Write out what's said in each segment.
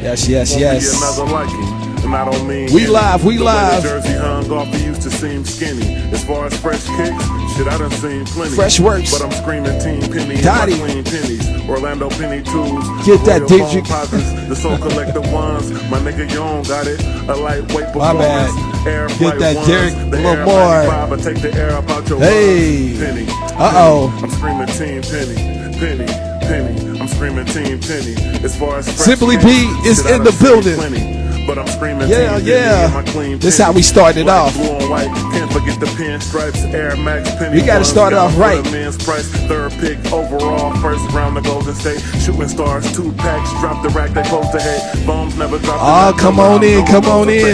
Yes, yes, yes. Another like him. And I don't mean we live. Jersey hung off, he used to seem skinny. As far as fresh kicks, shit, I done seen plenty. Fresh works. But I'm screaming Team Penny Dottie. and my clean pennies. Orlando Penny Tools. Get that Derrick. The soul collective ones. My nigga, you don't got it. A lightweight performance. My bad. Get that Derrick Lamar. Take the air up out your hey. Penny. Uh-oh. I'm screaming Team Penny. Penny. I'm screaming Team Penny. As far as Simply B is in the building. But I'm screaming This is how we started off. Blue and white. Can't forget the pinstripes, Air Max Penny. We gotta start it off right. Men's price, third pick overall, first round the Golden State. Shooting stars, 2 packs, drop the rack, they close the head. Bombs never drop. Oh, come on in.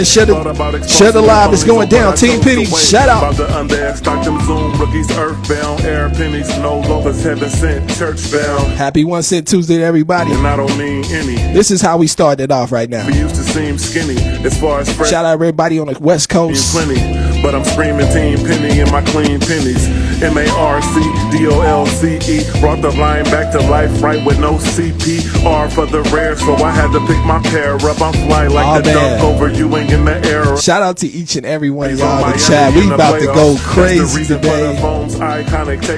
Shut the live. It's going down. Team Penny, shout out. About the under stock them Zoom rookies, earthbound, air pennies, no lovers, heaven sent, church bound. Happy 1 Cent Tuesday to everybody. And I don't mean any. This is how we started off right now. We used to seem skinny as far as fresh. Shout out everybody on the West Coast. Plenty, but I'm screaming Team Penny in my clean pennies. MARCDOLCE brought the line back to life right with no CPR for the rare, so I had to pick my pair up. I'm fly like the dunk over you ain't in the air. Shout out to each and every one of y'all in the chat. We about to go crazy today.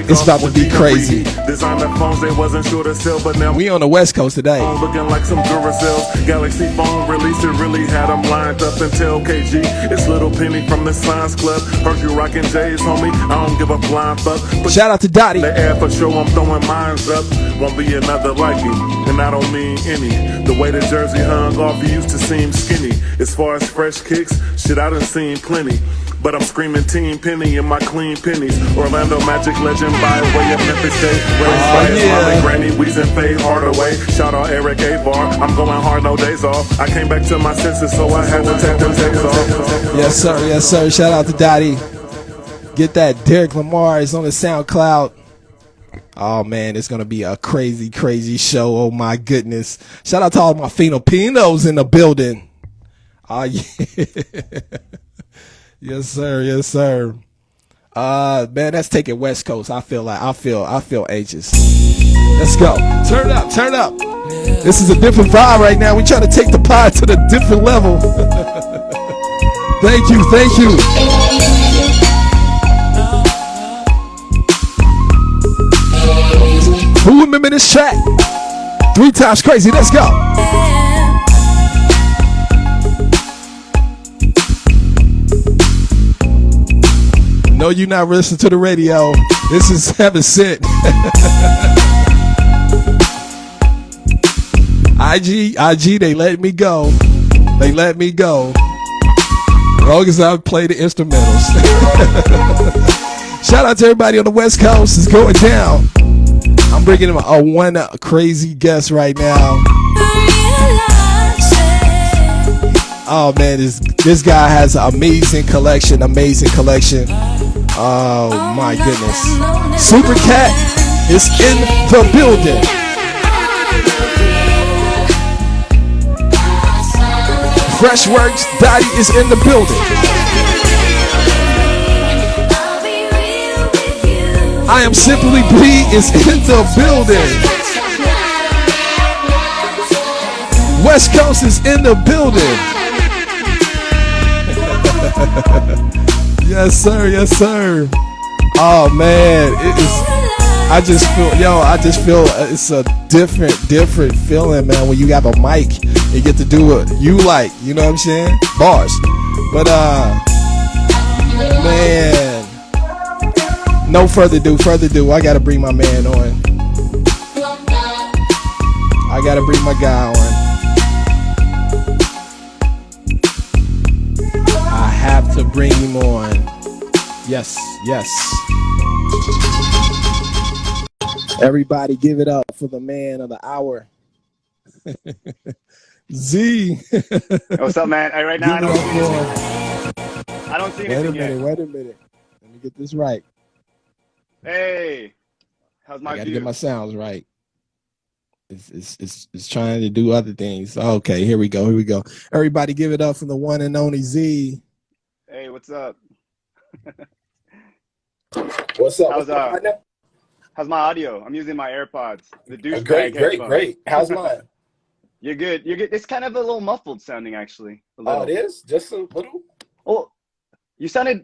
It's about to be crazy. Designer phones they wasn't sure to sell, but now we on the West Coast today. Looking like some Duracells. Galaxy phone released it really had them lined up until KG. It's Little Penny from the Science Club. Heard you rockin' J's, homie. I don't give a blind fuck. Shout out to Dottie. The air for sure, I'm throwing mines up. Won't be another like him, and I don't mean any. The way the jersey hung off, he used to seem skinny. As far as fresh kicks, shit, I done seen plenty. But I'm screaming Team Penny in my clean pennies. Orlando Magic legend by way of Memphis State. Raised by his mama, Granny, Weezy, and Faye Hardaway. Shout out Eric Avar. I'm going hard, no days off. I came back to my senses, so I had to take them days off. Yes, sir. Yes, sir. Shout out to Dottie. Get that Derrick Lamar is on the SoundCloud. Oh, man, it's going to be a crazy, crazy show. Oh, my goodness. Shout out to all my Filipinos in the building. Oh, yeah. Yes, sir. Yes, sir. Man, let's take it West Coast. I feel anxious. Let's go. Turn up, turn up. This is a different vibe right now. We trying to take the pod to the different level. Thank you, thank you. Who remember this track? 3 times crazy. Let's go. No, you're not listening to the radio. This is Heaven Sent. IG, they let me go. They let me go. As long as I play the instrumentals. Shout out to everybody on the West Coast. It's going down. I'm bringing in a one crazy guest right now. Oh man, this guy has an amazing collection. Oh my goodness. Super Cat is in the building. Fresh Works, Dottie is in the building. I Am Simply B is in the building. West Coast is in the building. Yes, sir. Yes, sir. Oh man, it is. I just feel it's a different feeling, man. When you have a mic, you get to do what you like. You know what I'm saying? Bars. But man, no further ado. I gotta bring my man on. I gotta bring my guy on. I have to bring him on. Yes. Everybody give it up for the man of the hour. Z. What's up, man? Right now, I don't see anything yet. Wait a minute. Let me get this right. Hey, how's my view? I gotta get my sounds right. It's trying to do other things. Okay, here we go. Everybody give it up for the one and only Z. Hey, what's up? What's up? How's my audio? I'm using my AirPods. The douchebag great. How's mine? You're good. You're good. It's kind of a little muffled sounding, actually. A Oh, it little. is just a little. Oh, you sounded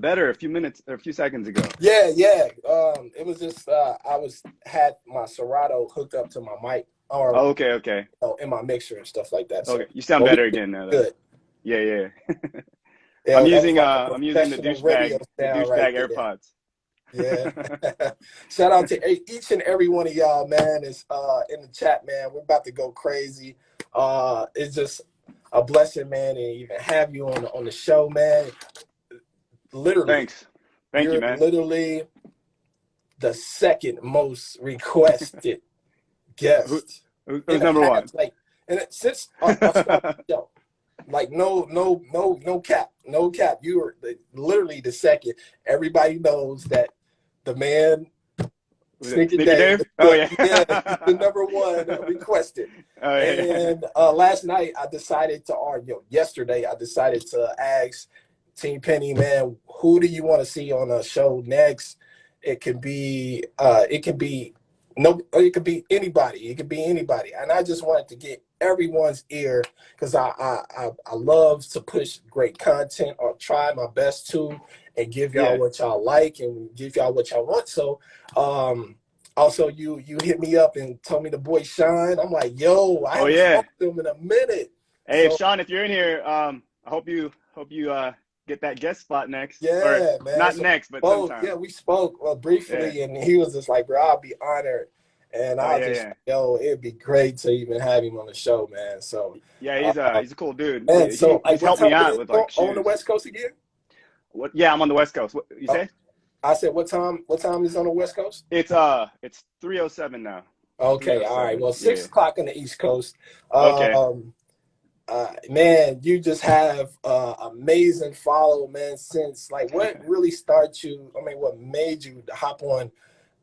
better a few minutes or a few seconds ago. Yeah, yeah. It was just I had my Serato hooked up to my mic or Oh, okay, okay, in my mixer and stuff like that. okay. So, You sound but we better again now, though. good. Yeah, yeah. I'm Yeah, that was using like a I'm using professional radio the sound right douchebag there. AirPods. Yeah. Shout out to each and every one of y'all, man. Is in the chat, man. We're about to go crazy. It's just a blessing, man, and even have you on the show, man. Literally, Thanks. Thank you, you're man. literally the second most requested Who, guest in who's the number one? past. Like, and since I started the show, like no cap, no cap. You were literally the second. Everybody knows that the man Was it Sneaker Sneaker Dave, Dave? Oh yeah. yeah, he's the number one requested. Oh yeah. And last night I decided to, or yesterday I decided to ask Team Penny, man, who do you want to see on a show next? It can be, it could be anybody. It could be anybody. And I just wanted to get everyone's ear because I love to push great content or try my best to and give y'all Yeah. what y'all like and give y'all what y'all want. So also you hit me up and told me the boy Sean. I'm like, yo, I Oh haven't yeah. spoken to him in a minute. Hey, So Sean, if you're in here, I hope you get that guest spot next, or yeah, man. not So next, but spoke, sometime. yeah, we spoke Yeah. briefly, and he was just like, bro, I'll be honored. And Oh I yeah, just, yeah. yo, it'd be great to even have him on the show, man. So, Yeah, uh, he's a cool dude. man, so He's like, what helped time me is out it with like on the shoes. West Coast again? What? Yeah, I'm on the West Coast. What you Oh, say? I said, what time? What time is it on the West Coast? It's 3:07 now. Okay, all right. 3:07. Well, Yeah. 6 o'clock on the East Coast. Okay. Um, man, you just have amazing follow, man. Since like, what really started you? I mean, what made you hop on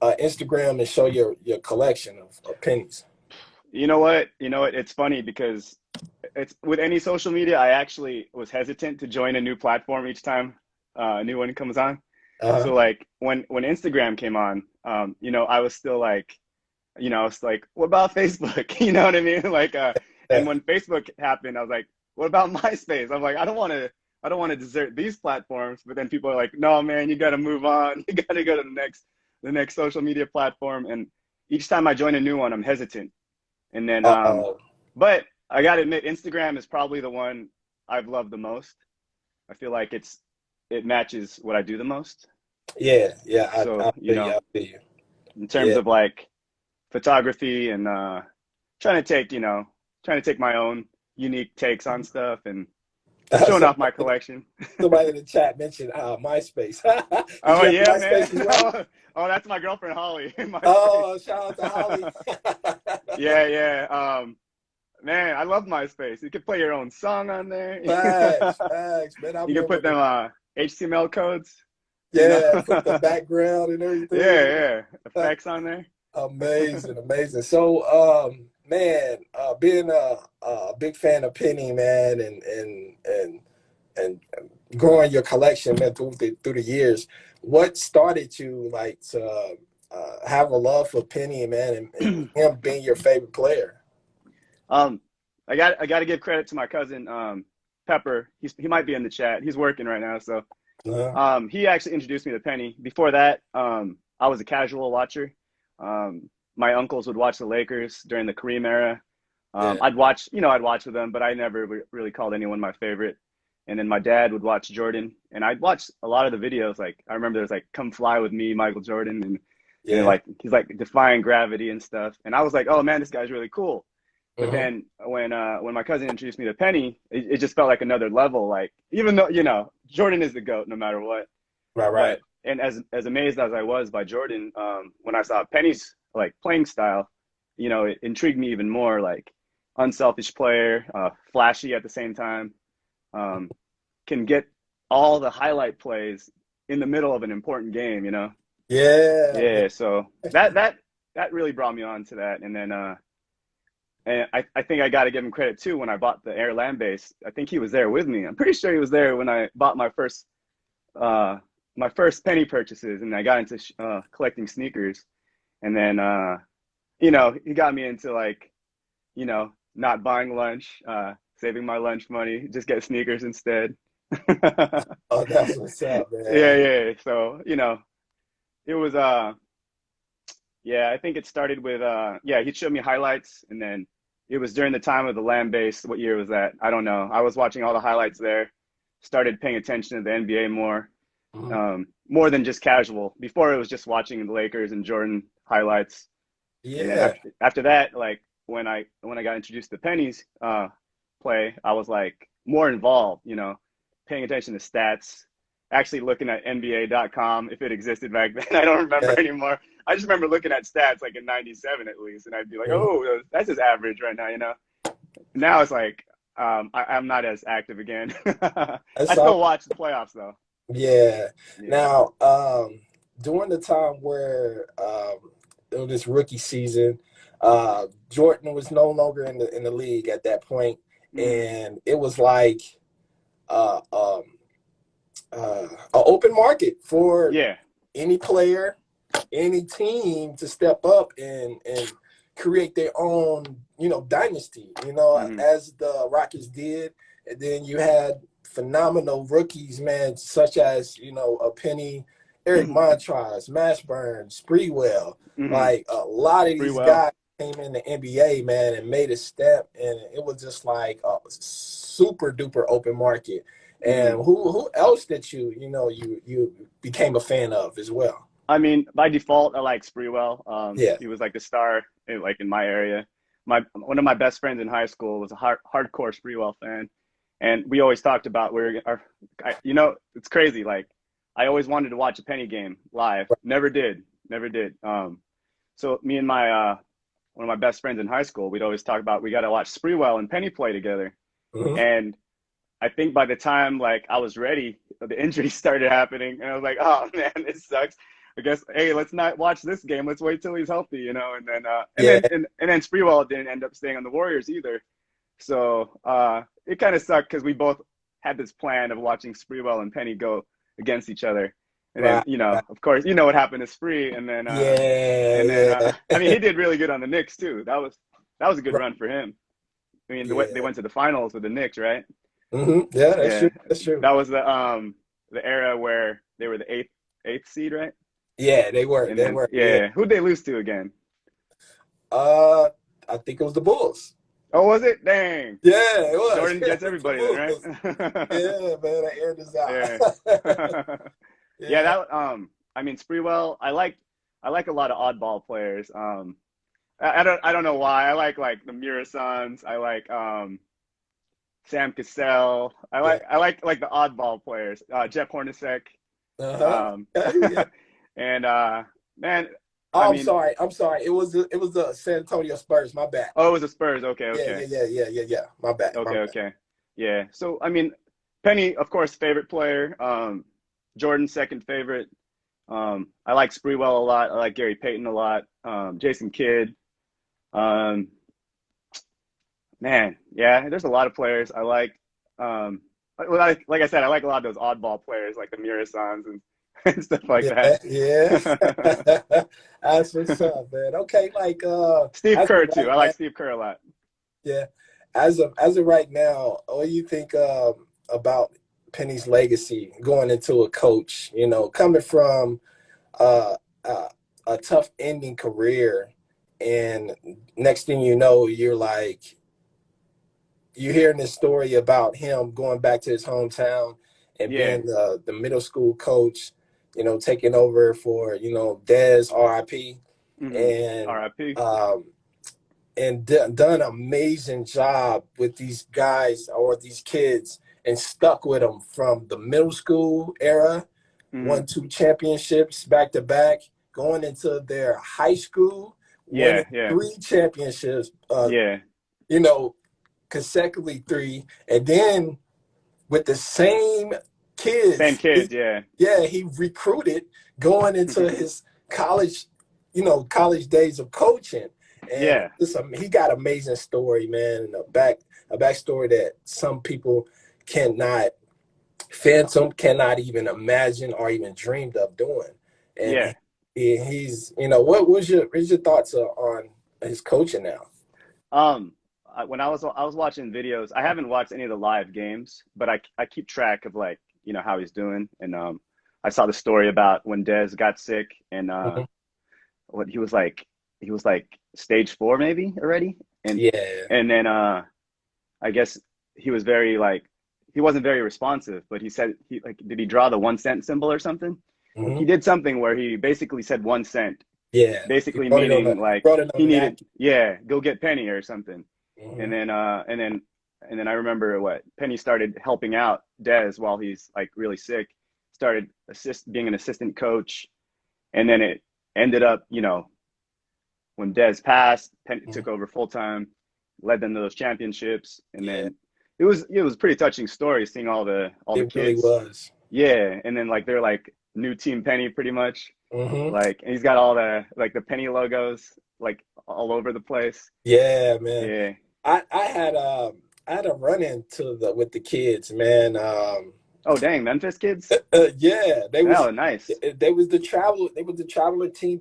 Instagram and show your collection of pennies? You know what? You know what? It's funny because it's with any social media, I actually was hesitant to join a new platform each time a new one comes on. Uh-huh. So like when Instagram came on, I was still like, it's like, what about Facebook? You know what I mean? Like, and Yeah. when Facebook happened, I was like, what about MySpace? I'm like, I don't want to desert these platforms. But then people are like, no, man, you got to move on. You got to go to the next social media platform. And each time I join a new one, I'm hesitant. And then, Uh-oh. but I got to admit, Instagram is probably the one I've loved the most. I feel like it matches what I do the most. Yeah, yeah. So, I feel you. I feel you. in terms Yeah. of like photography and trying to take, trying to take my own unique takes on stuff and showing So, off my collection. somebody in the chat mentioned MySpace. Did Oh you have yeah, MySpace man. as well? Oh, that's my girlfriend Holly in MySpace. Oh, shout out to Holly. Yeah, yeah. Man, I love MySpace. You can play your own song on there. Facts, facts, man. I You can remember put them HTML codes, you know. yeah, put the background and Yeah, everything. yeah. Effects on there. Amazing, amazing. So, man, being a big fan of Penny, man, and growing your collection, man, through the years, what started you like to have a love for Penny, man, and him being your favorite player? Um, I got to give credit to my cousin Pepper. He might be in the chat. He's working right now, so Uh, he actually introduced me to Penny. Before that, I was a casual watcher. My uncles would watch the Lakers during the Kareem era. yeah, I'd watch with them, but I never really called anyone my favorite. And then my dad would watch Jordan, and I'd watch a lot of the videos. Like I remember there's like "Come Fly with Me," Michael Jordan, and yeah. like he's like defying gravity and stuff. And I was like, oh man, this guy's really cool. But Hmm. then when my cousin introduced me to Penny, it just felt like another level. Like even though Jordan is the GOAT no matter what, Right, right. but and as amazed as I was by Jordan, when I saw Penny's like playing style, it intrigued me even more. Like unselfish player, flashy at the same time, um, can get all the highlight plays in the middle of an important game. Yeah, man. Yeah. So that really brought me on to that, and then. And I think I got to give him credit too. When I bought the Air Land Base, I think he was there with me. I'm pretty sure he was there when I bought uh, my first penny purchases, and I got into collecting sneakers. And then he got me into like not buying lunch, saving my lunch money, just get sneakers instead. Oh, that's what's up, Yeah, man. yeah. So, it was yeah, I think it started with yeah, he showed me highlights, and then it was during the time of the land base. What year was that? I don't know. I was watching all the highlights there, started paying attention to the NBA more, Mhm. more than just casual. Before it was just watching the Lakers and Jordan highlights. And then Yeah. after that, like when I got introduced to Penny's play, I was like more involved, paying attention to stats, actually looking at NBA.com if it existed back then. I don't remember Yeah. anymore. I just remember looking at stats like in '97 at least, and I'd be like, Mhm. oh, that's his average right now. Now it's like I'm not as active again. I That's all. still watch the playoffs though. Yeah. Yeah. Now, during the time where it was this rookie season, Jordan was no longer in the league at that point, Mm. and it was like uh, um, an open market for Yeah. any player, any team to step up and create their own, dynasty, Hmm. as the Rockets did. And then you had phenomenal rookies, man, such as, a Penny, Eric Hmm. Montrose, Mashburn, Spreewell. Hmm. Like a lot of Free these well. guys came in the NBA, man, and made a step, and it was just like a super duper open market. Hmm. And who else that you became a fan of as well? I mean, by default, I like Spreewell. Yeah. He was like the star, in my area. My one of my best friends in high school was a hardcore Spreewell fan, and we always talked about it's crazy. Like, I always wanted to watch a Penny game live, never did, never did. So me and my one of my best friends in high school, we'd always talk about we got to watch Spreewell and Penny play together, Mhm. and I think by the time like I was ready, the injuries started happening, and I was like, "Oh man, this sucks." I guess, hey, let's not watch this game. Let's wait till he's healthy, And then, Yeah. and then Spreewell didn't end up staying on the Warriors either. So it kind of sucked because we both had this plan of watching Spreewell and Penny go against each other, and then Right. Right. of course, you know what happened to Spree, Yeah. and then Yeah. I mean, he did really good on the Knicks too. That was a good Right. run for him. I mean, they Yeah. went to the finals with the Knicks, right? Yeah. That's Yeah, true. That's true. that was the era where they were the eighth seed, right? Yeah. They were. And They then were. Yeah. yeah, who'd they lose to again? Uh, I think it was the Bulls. Oh, was it? Dang, Yeah, it was. Jordan Yeah, gets it was the everybody then, Bulls. right? Yeah, man. I aired this Yeah. out. Yeah, Yeah. that I mean Spreewell, I like a lot of oddball players. I don't know why. I like the Murasans. I like Sam Cassell. I Yeah. like I like like the oddball players. Jeff Hornacek. Uh-huh. Um Okay, yeah. and man, I Oh, I'm mean, sorry. I'm sorry. It was the San Antonio Spurs. My bad. oh, it was the Spurs. Okay, Yeah, okay. yeah, yeah, yeah, yeah, yeah. My bad. My Okay, bad. okay. Yeah. So I mean, Penny, of course, favorite player. Jordan, second favorite. I like Spreewell a lot. I like Gary Payton a lot. Jason Kidd. Um, man, yeah, there's a lot of players I like. Like I said, I like a lot of those oddball players, like the Murasans and stuff like Yeah, that. yeah. That's what's up, man. Okay, like Steve as of Kerr too. right I now, like Steve Kerr a lot. yeah. As of right now, what do you think about Penny's legacy going into a coach? Coming from uh, uh, a tough ending career, and next thing you know, you're hearing this story about him going back to his hometown and Yeah. being the middle school coach, taking over for, Dez, RIP, Hmm. and R.I.P. um, done an amazing job with these guys or these kids and stuck with them from the middle school era, Hmm. won 2 championships back to back, going into their high school, winning Yeah. Yeah. 3 championships, Yeah. you know, consecutively three, and then with the same Same kids, kids. Yeah. he recruited going into his college, college days of coaching, and Yeah. he got an amazing story, man, and a backstory that some people cannot phantom, cannot even imagine or even dreamed of doing, and Yeah. he's, what was your thoughts on his coaching now? Um, when I was watching videos. I haven't watched any of the live games, but I keep track of like how he's doing. And I saw the story about when Dez got sick and Mhm. what he was like stage 4 maybe already, and Yeah. and then I guess he was very like he wasn't very responsive, but he said he like did he draw the 1 cent symbol or something? He Hmm. did something where he basically said 1 cent, Yeah. He basically wrote it on meaning he like wrote it on he the needed, napkin. yeah, go get Penny or something. And Hmm. then I remember what Penny started helping out Dez while he's like really sick, started being an assistant coach, and then it ended up, when Dez passed, Penny Hmm. took over full time, led them to those championships, and then it was a pretty touching story seeing all the It really kids. was. Yeah, and then like they're like new team Penny pretty much. Hmm. Like, and he's got all the like the Penny logos like all over the place. Yeah, man. Yeah. I had a run into the with the kids, man. Oh, dang, Memphis kids. Yeah, Oh, nice. they was the traveler team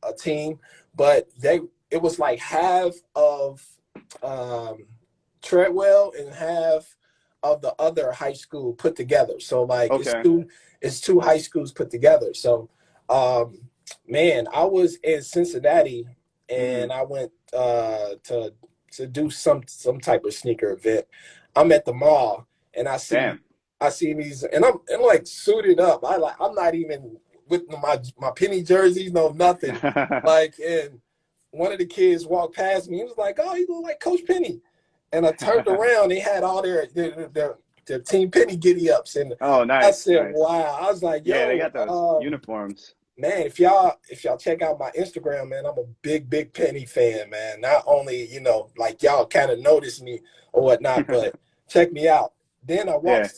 a team, but they it was like half of um Treadwell and half of the other high school put together. So like Okay. it's two high schools put together. So um man, I was in Cincinnati Mm-hmm. and I went to do some type of sneaker event. I'm at the mall and Damn. I see these and I'm like suited up. I'm not even with my penny jerseys, no nothing. Like and one of the kids walked past me. He was like, "Oh, you look like Coach Penny." And I turned around. They had all their Team Penny giddy ups, and Oh, I nice, said, nice. "Wow!" I was like, Yeah, they "Yo, got those uniforms. man, if y'all check out my Instagram, man, I'm a big Penny fan, man. Not only like y'all kind of notice me or whatnot, but check me out." Then I Yeah.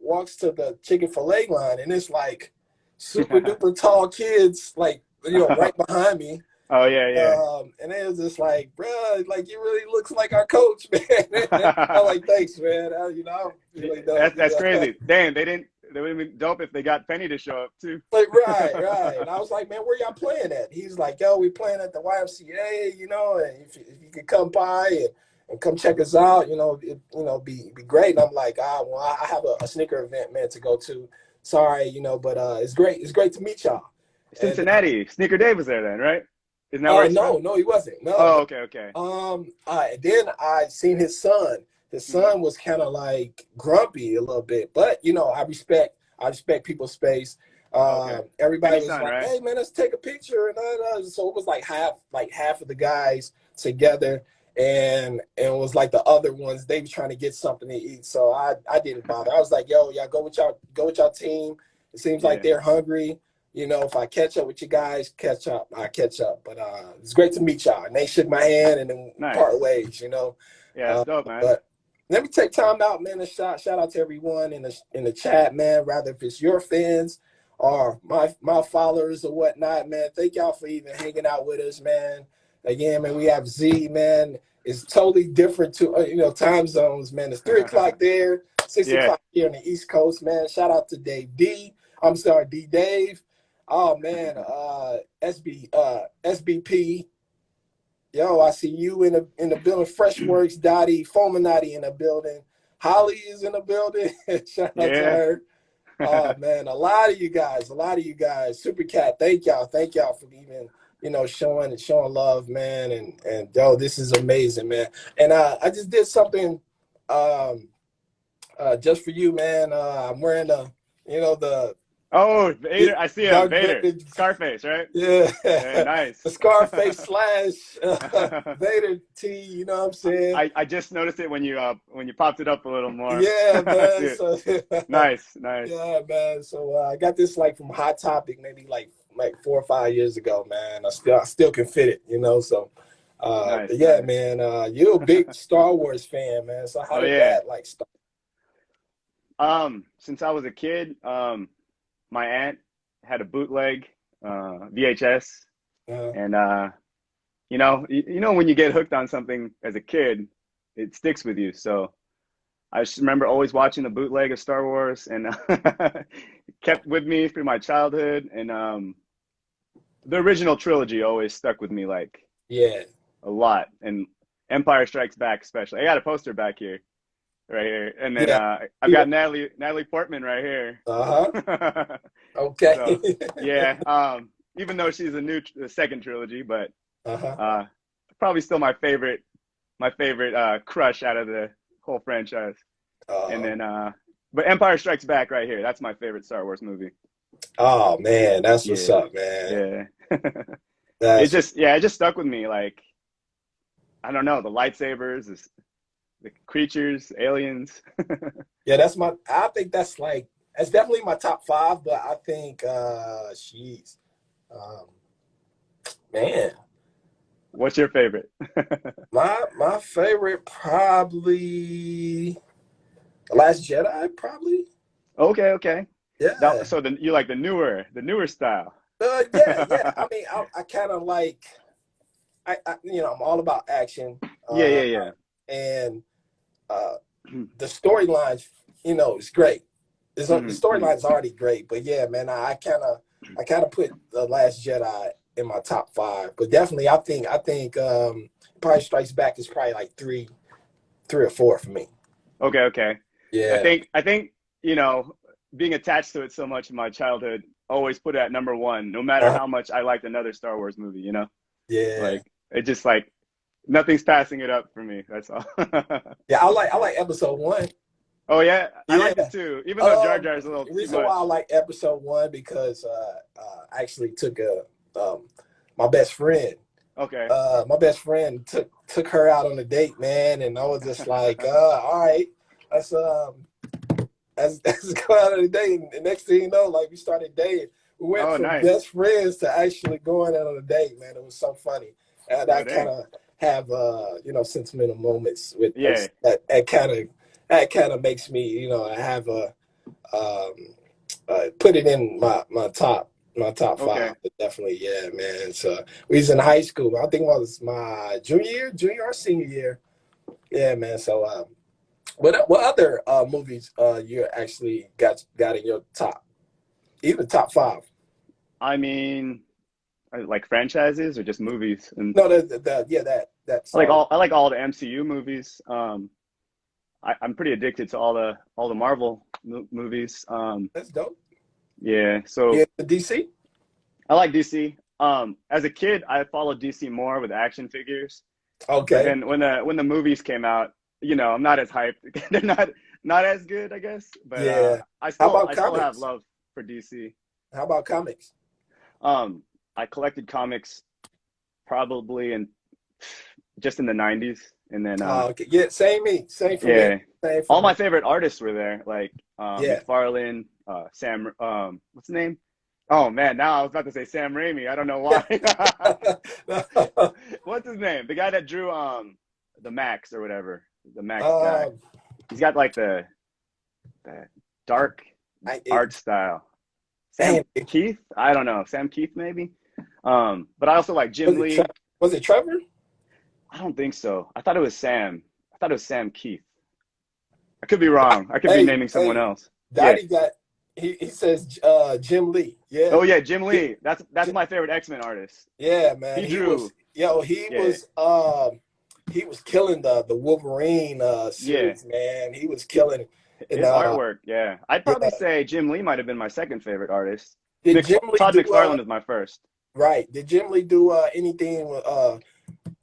walks to the chicken fillet line, and it's like super duper tall kids, like right behind me. Oh, yeah, And it was just like, bro, like you really looks like our coach, man. I'm yeah. like, thanks, man. I really don't. That's crazy. Damn, they would have been dope if they got Penny to show up too. Like, right. And I was like, man, where y'all playing at? He's like, yo, we playing at the YMCA, and if you could come by and come check us out, be great. And I'm like, well, I have a sneaker event, man, to go to. Sorry, but it's great. It's great to meet y'all. And Cincinnati. Sneaker Dave was there then, right? Isn't that where he's from? no, he wasn't. No, Oh, no. okay, okay. Then I seen his son. His Hmm. son was kind of like grumpy a little bit, but I respect people's space. Okay. Everybody Penny's was son, like, right? "Hey, man, let's take a picture." So it was like half of the guys together, and it was like the other ones. They were trying to get something to eat, so I didn't bother. I was like, "Yo, y'all go with y'all team. It seems like Yeah. they're hungry." If I catch up with you guys, I catch up. But it's great to meet y'all. And they shook my hand and then part Nice. ways. Yeah, that's dope, man. But let me take time out, man, and shout out to everyone in the chat, man. Rather if it's your fans or my followers or whatnot, man. Thank y'all for even hanging out with us, man. Again, man, we have Z, man. It's totally different to time zones, man. It's 3 o'clock there, six Yeah. o'clock here on the East Coast, man. Shout out to Dave D. I'm sorry, D Dave. Oh man, SBP. Yo, I see you in the building. Freshworks, Dottie, Fominati in the building. Holly is in the building. Shout out to Yeah. her. Oh man, a lot of you guys. Super Cat, thank y'all for even showing love, man. And yo, this is amazing, man. And I just did something um just for you, man. I'm wearing the Oh, Vader. I see him. Dark Vader. Vader. Scarface, right? Yeah, Yeah, nice. the Scarface slash Vader T. You know what I'm saying? I just noticed it when you popped it up a little more. Yeah, I see man. it. So Nice, nice, yeah, man. So I got this like from Hot Topic, maybe like 4 or 5 years ago, man. I still can fit it. So nice, but yeah, nice. man. You're a big Star Wars fan, man. So how Oh did yeah. that like start? Since I was a kid, my aunt had a bootleg VHS, Uh, and when you get hooked on something as a kid, it sticks with you. So I just remember always watching the bootleg of Star Wars, and it kept with me through my childhood. And the original trilogy always stuck with me like yeah. a lot. And Empire Strikes Back, especially. I got a poster back here, right here, and then Yeah. I've got Natalie Portman right here. Uh-huh. Okay. So yeah, even though she's the second trilogy, but Uh-huh. probably still my favorite crush out of the whole franchise. And then but Empire Strikes Back right here. That's my favorite Star Wars movie. Oh man, that's what's Yeah, up, man. yeah. That's It just stuck with me. Like I don't know, the lightsabers, the creatures, aliens. yeah, I think that's definitely my top five, but I think she's um man. What's your favorite? My favorite probably The Last Jedi, probably. Okay, okay. Yeah. So you like the newer style. Yeah. I mean, I kind of like, I'm all about action. Yeah. And the storylines, it's great. The storyline's already great, but yeah, man, I kind of put The Last Jedi in my top five. But definitely, I think Empire Strikes Back is probably like three or four for me. Okay. Yeah. I think, being attached to it so much in my childhood, always put it at number one, no matter how much I liked another Star Wars movie, Yeah. Like it just like nothing's passing it up for me. That's all. Yeah, I like episode one. Oh yeah, I Yeah. like it too. Even though Jar Jar is a little The too reason much. why I like episode one because I actually took my best friend. Okay. My best friend took her out on a date, man, and I was just like, all right, let's go out on a date. And the next thing you know, like we started dating. We went from nice. best friends to actually going out on a date, man. It was so funny. And I kind of have sentimental moments with that kind of makes me, I have a put it in my top five. But definitely, yeah, man. So we was in high school. I think it was my junior or senior year. Yeah, man. So what other movies you actually got in your top, even top five? I mean, like franchises or just movies? And No, that's I like all the MCU movies. I'm pretty addicted to all the Marvel movies. That's dope. Yeah, so Yeah, the DC. I like DC. As a kid, I followed DC more with action figures. Okay. But then when the movies came out, I'm not as hyped. They're not as good, I guess. But yeah. I still have love for DC. How about comics? I collected comics probably just in the 90s, and then okay. Yeah, same for me. Same for all me. my favorite artists were there, like McFarlane, Sam, what's his name? Oh man, now I was about to say Sam Raimi. I don't know why. What's his name? The guy that drew the Max or whatever. The Max guy. He's got like the dark art style. Sam Keith? I don't know. Sam Keith maybe. But I also like Jim Lee. Was it Trevor? I don't think so. I thought it was Sam. I thought it was Sam Keith. I could be wrong. I could be naming someone else. Daddy got he says Jim Lee. Yeah. Oh yeah, Jim Lee. That's my favorite X-Men artist. Yeah, man. He was killing the Wolverine series, man. He was killing his artwork. Yeah, I'd probably say Jim Lee might have been my second favorite artist. Todd McFarlane is my first. Right. Did Jim Lee do anything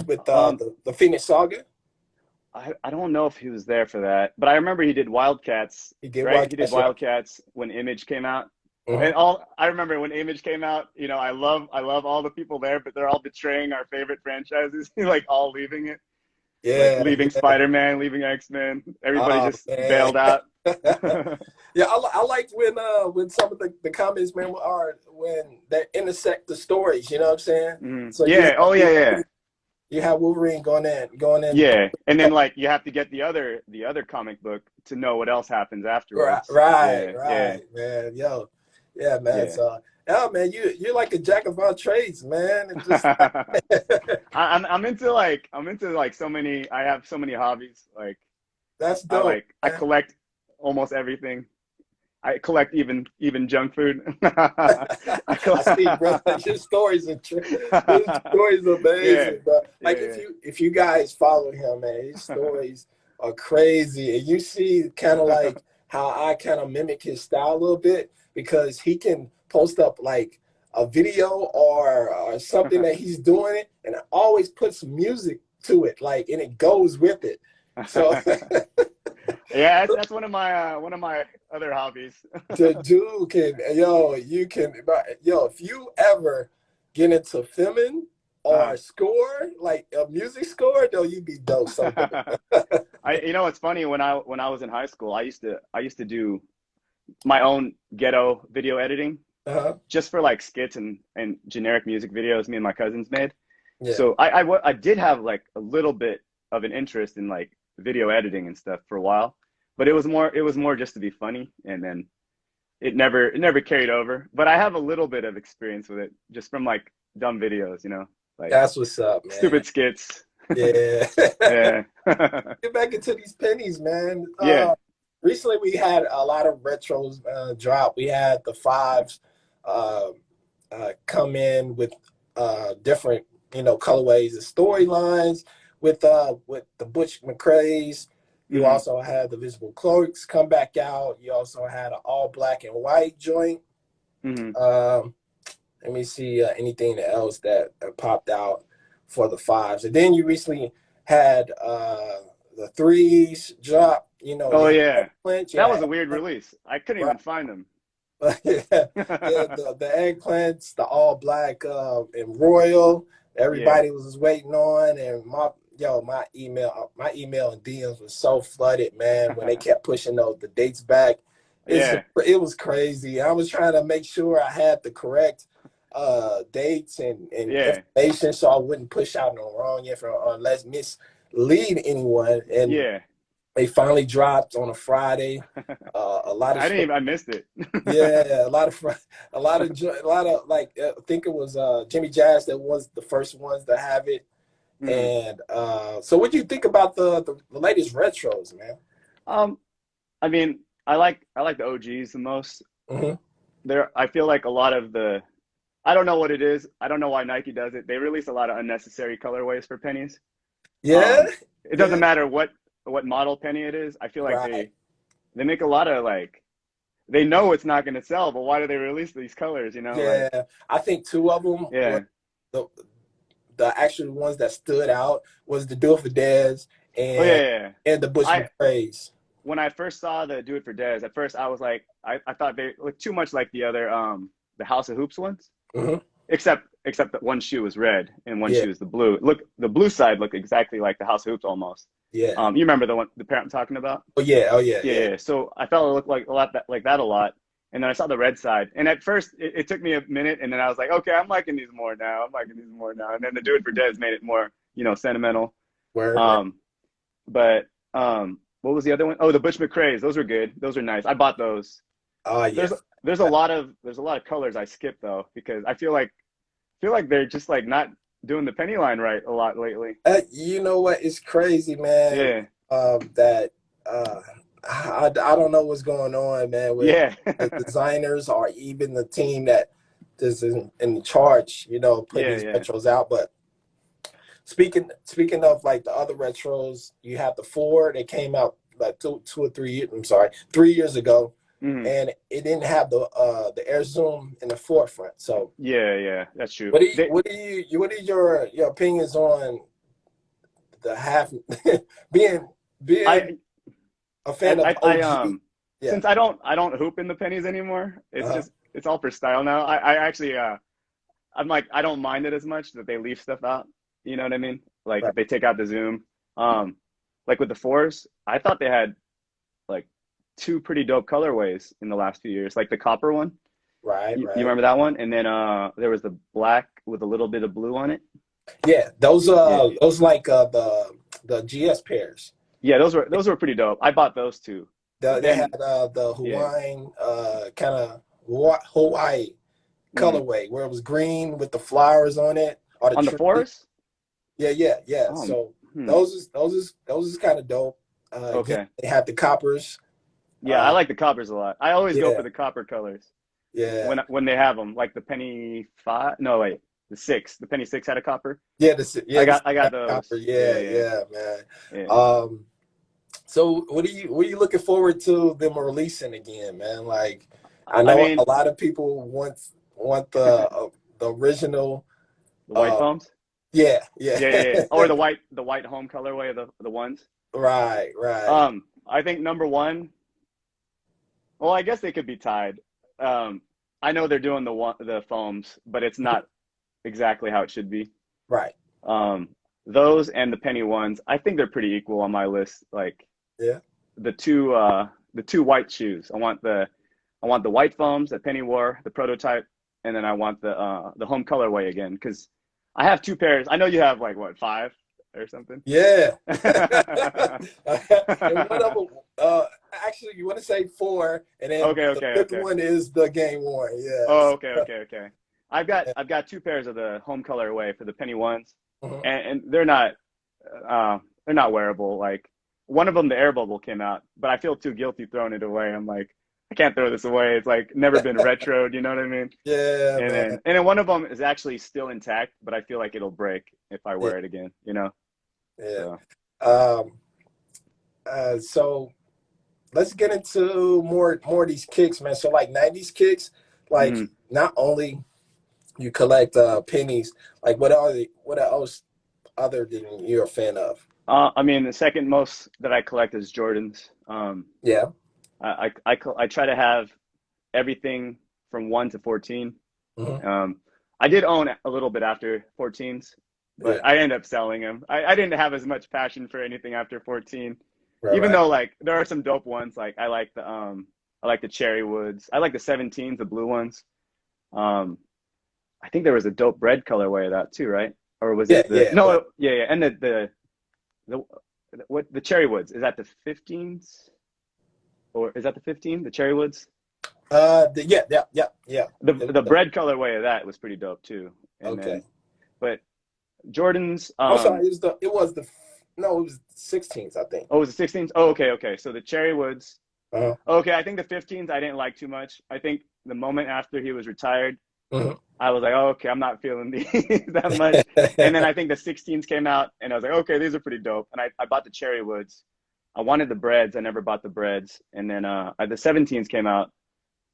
with the Phoenix Saga? I don't know if he was there for that, but I remember he did Wildcats. He did Wildcats when Image came out. Mm-hmm. And I remember when Image came out, I love all the people there, but they're all betraying our favorite franchises, like all leaving it. Yeah. Like leaving Spider-Man, leaving X-Men. Everybody just bailed out. Yeah, I liked when some of the comments, man, are when they intersect the stories, you know what I'm saying? Mm-hmm. So yeah. You have Wolverine going in. Yeah, and then like you have to get the other comic book to know what else happens afterwards. Right, man. Yo, yeah, man. Yeah. So, man, you're like a jack of all trades, man. Just... I'm into so many. I have so many hobbies. Like that's dope. I collect almost everything. I collect even junk food. I see, bro. Your stories are his stories are Yeah, amazing, bro. Like yeah, if you guys follow him, man, his stories are crazy, and you see kind of like how I kind of mimic his style a little bit because he can post up like a video or something that he's doing it, and always puts music to it, like, and it goes with it. So. yeah. Yeah, that's one of my other hobbies. The dude can, you can, if you ever get into filming or score, like a music score, though, you be dope so dope. You know, it's funny when I was in high school, I used to do my own ghetto video editing Uh-huh. just for like skits and generic music videos me and my cousins made. Yeah. So I did have like a little bit of an interest in like video editing and stuff for a while, but it was more just to be funny, and then it never carried over. But I have a little bit of experience with it just from like dumb videos, you know, like That's what's up, man. stupid skits. Yeah. Yeah. Get back into these pennies, man. Yeah. Recently we had a lot of retros drop. We had the fives come in with different, colorways and storylines with the Butch McCrae's. You Mhm. also had the Visible Cloaks come back out. You also had an all black and white joint. Mhm. Let me see anything else that popped out for the fives. And then you recently had the threes drop. Oh You had yeah. Eggplant, you That was had a weird release. I couldn't right. even find them. Yeah, the eggplants, the all black and royal. Yeah. Everybody was waiting on, and my email and DMs was so flooded, man. When they kept pushing the dates back, Yeah. it was crazy. I was trying to make sure I had the correct dates and Yeah. information so I wouldn't push out no wrong info or unless mislead anyone. And Yeah. they finally dropped on a Friday. A lot of I missed it. yeah, a lot of like I think it was Jimmy Jazz that was the first ones to have it. Mhm. And so what do you think about the latest retros, man? I mean, I like the OGs the most. Hmm. I feel like a lot of I don't know what it is. I don't know why Nike does it. They release a lot of unnecessary colorways for pennies. Yeah, It yeah, doesn't matter what model penny it is. I feel like right. they make a lot of like they know it's not going to sell, but why do they release these colors? You know, like Yeah, I think two of them were yeah, the the actual ones that stood out was the Do It for Dez oh yeah, and yeah. Yeah. and the Bush I McCrae's. When I first saw the Do It for Dez, at first I was like, I thought they looked too much like the other the House of Hoops ones, Hmm. except that one shoe was red and one Yeah, shoe is the blue. Look, the blue side looked exactly like the House of Hoops almost. yeah. You remember the pair I'm talking about? Oh yeah, oh yeah, Yeah, yeah. yeah. So I felt it looked like like that a lot. And then I saw the red side. And at first it took me a minute, and then I was like, okay, I'm liking these more now. I'm liking these more now. And then the Do It for Dez made it more, sentimental. Word. Um, but what was the other one? Oh, the Butch McCrae's. Those were good. Those are nice. I bought those. Oh yeah. There's a lot of colors I skipped though, because I feel like they're just like not doing the penny line right a lot lately. You know what? It's crazy, man. Yeah. That I don't know what's going on, man, with Yeah. the designers or even the team that is in charge, putting Yeah, these yeah. retros out. But speaking of like the other retros, you have the four that came out like 2 or 3 years. I'm sorry, 3 years ago, Hmm. and it didn't have the air zoom in the forefront. So Yeah, yeah. That's true. what are your opinions on the half being being I a fan of I OG? Yeah. since I don't hoop in the pennies anymore. Uh-huh. It's all for style now. I actually I'm like I don't mind it as much that they leave stuff out. You know what I mean? Like Right. if they take out the zoom. Like with the fours, I thought they had like two pretty dope colorways in the last few years. Like the copper one. Right. You Right. remember that one? And then there was the black with a little bit of blue on it. Yeah. Those Yeah. those like the GS pairs. Yeah, those were pretty dope. I bought those too. But They had then the yeah. Hawaiian kind of Hawaii Mhm. colorway where it was green with the flowers on it or the On the tree. fours? Yeah, yeah, yeah. Um, So hmm. those is kind of dope. Again, Okay. they had the coppers Yeah, I like the coppers a lot. I always go Yeah, for the copper colors yeah, when they have them, like the penny five. No, wait, the six. The penny six had a copper. yeah. I The got I got those. copper. Yeah, Yeah, yeah, yeah, man. yeah. Um, so what are you looking forward to them releasing again, man? Like, I I know a mean, lot of people want the original. the white Uh, foams. yeah, yeah. Yeah, yeah, yeah. Or the white home colorway of the ones. Right, right. I think number one. Well, I guess they could be tied. Um, I know they're doing the foams, but it's not exactly how it should be. Right. Um, those and the penny ones, I think they're pretty equal on my list. Like Yeah. the two white shoes. I want the white foams that Penny wore, the prototype, and then I want the home colorway again because I have two pairs. I know you have like what, five or something. Yeah. And one of them, actually, you want to say four, and then Okay, the okay, fifth okay. one is the game worn. Oh, Yes. okay, okay, okay. I've got two pairs of the home colorway for the Penny ones, Mhm. and they're not wearable. Like one of them, the air bubble came out, but I feel too guilty throwing it away. I'm like, I can't throw this away. It's like never been retroed. You know what I mean? Yeah, And man. then one of them is actually still intact, but I feel like it'll break if I Yeah, wear it again. You know? yeah. So Um, so let's get into more of these kicks, man. So like 90s kicks, like hmm not only you collect pennies, like what else other than you're a fan of? I mean, the second most that I collect is Jordans. Yeah. I try to have everything from 1 to 14. Hmm. I did own a little bit after 14s, Yeah. but I ended up selling them. I didn't have as much passion for anything after 14, Right, even right. though like there are some dope ones. Like I like the cherry woods. I like the 17s, the blue ones. Um, I think there was a dope red colorway of that too, right? Or was Yeah, it the yeah, but no? Yeah, yeah, and the what the cherry woods is that the 15s or is that the 15? The cherry woods. yeah, yeah, yeah, yeah. The bread colorway of that was pretty dope too. And Okay. then, but Jordan's, I'm sorry, it was the 16s, I think. oh, it was the 16s? Oh, okay, okay. So the cherry woods. Uh-huh. Okay, I think the 15s I didn't like too much. I think the moment after he was retired, Mhm. I was like, oh, okay, I'm not feeling these that much. And then I think the 16s came out, and I was like, okay, these are pretty dope. And I bought the cherry woods. I wanted the breads. I never bought the breads. And then the 17s came out,